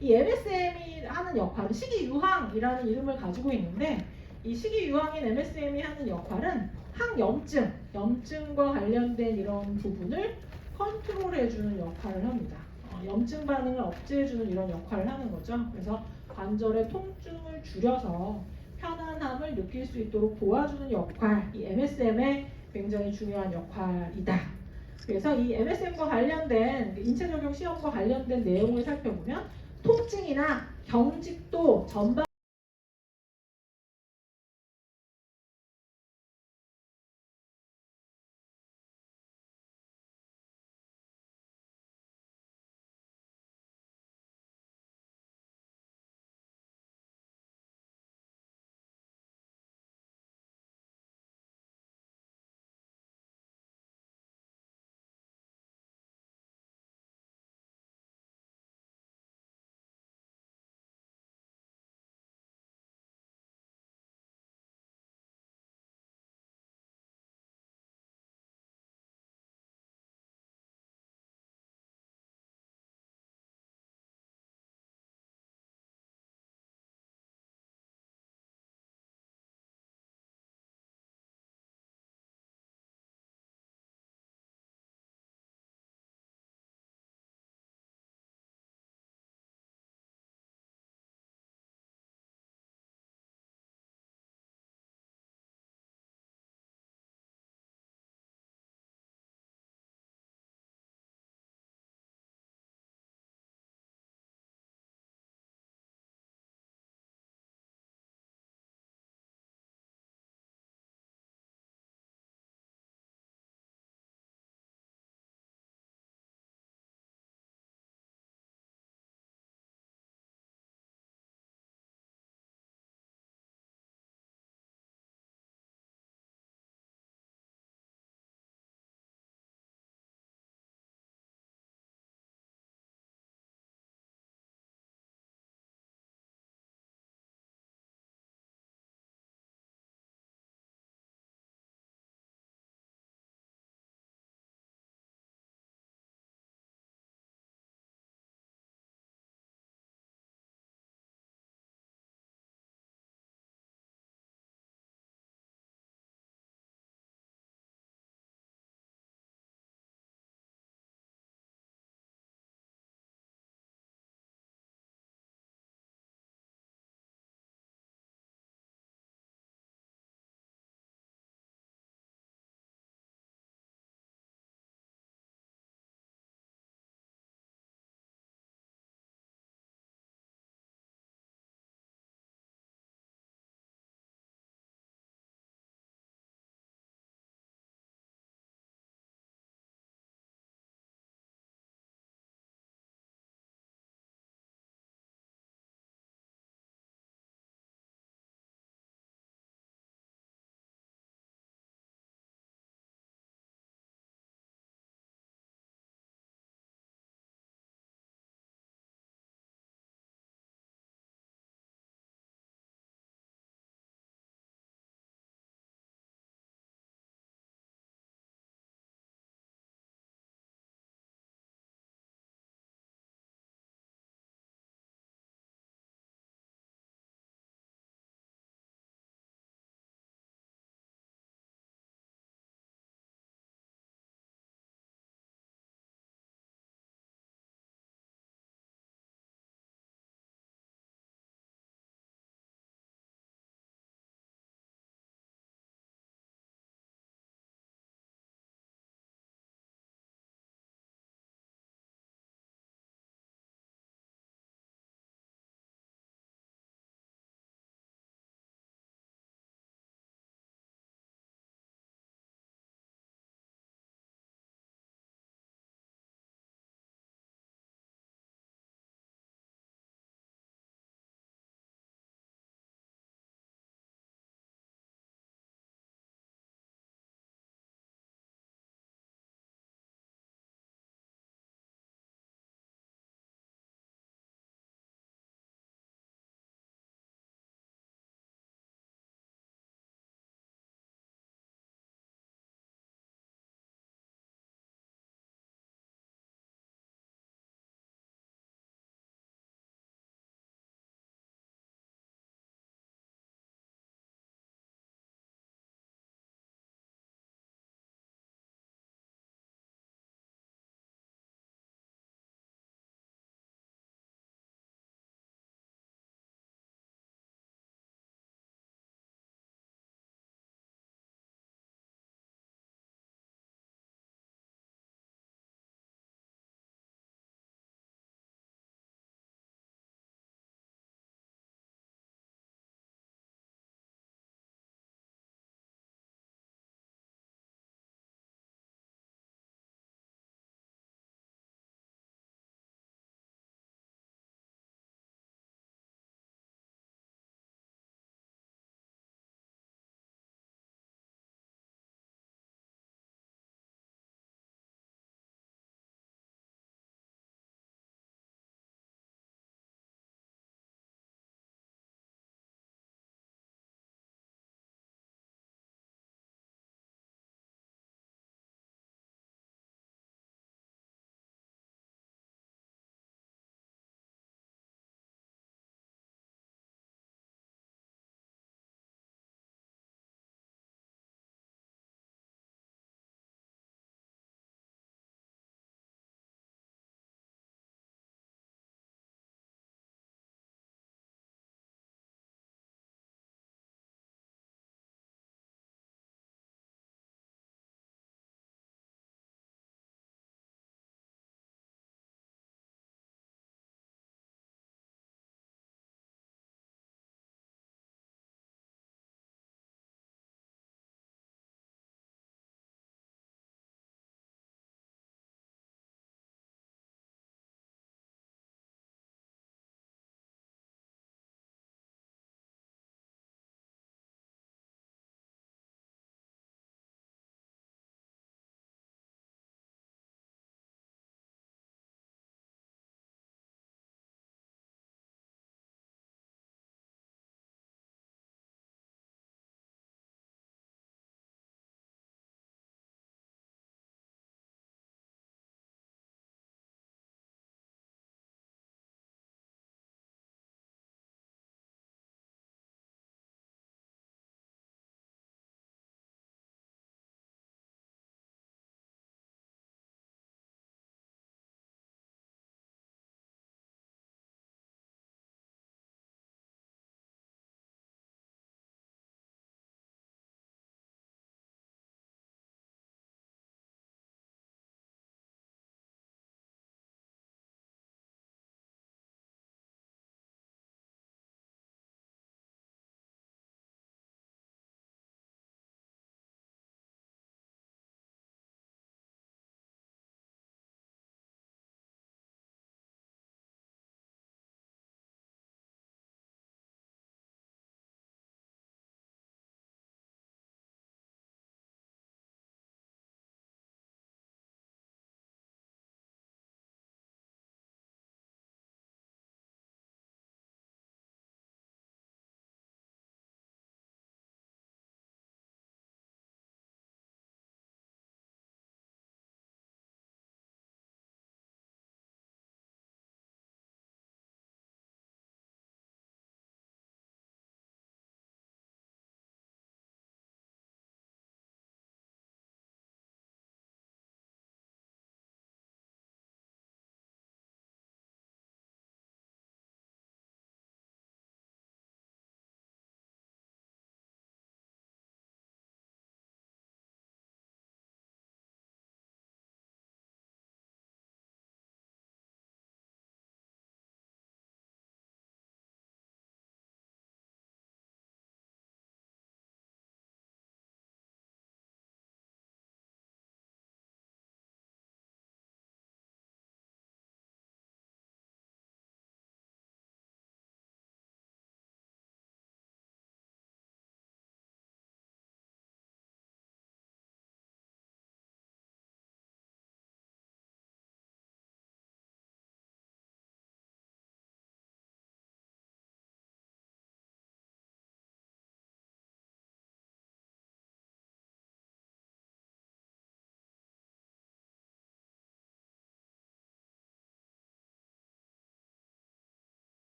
이 MSM이 하는 역할은 식이유황이라는 이름을 가지고 있는데 이 식이유황인 MSM이 하는 역할은 항염증, 염증과 관련된 이런 부분을 컨트롤해주는 역할을 합니다. 염증 반응을 억제해주는 이런 역할을 하는 거죠. 그래서 관절의 통증을 줄여서 편안함을 느낄 수 있도록 도와주는 역할, 이 MSM의 굉장히 중요한 역할이다. 그래서 이 MSM과 관련된 인체 적용 시험과 관련된 내용을 살펴보면 통증이나 경직도 전반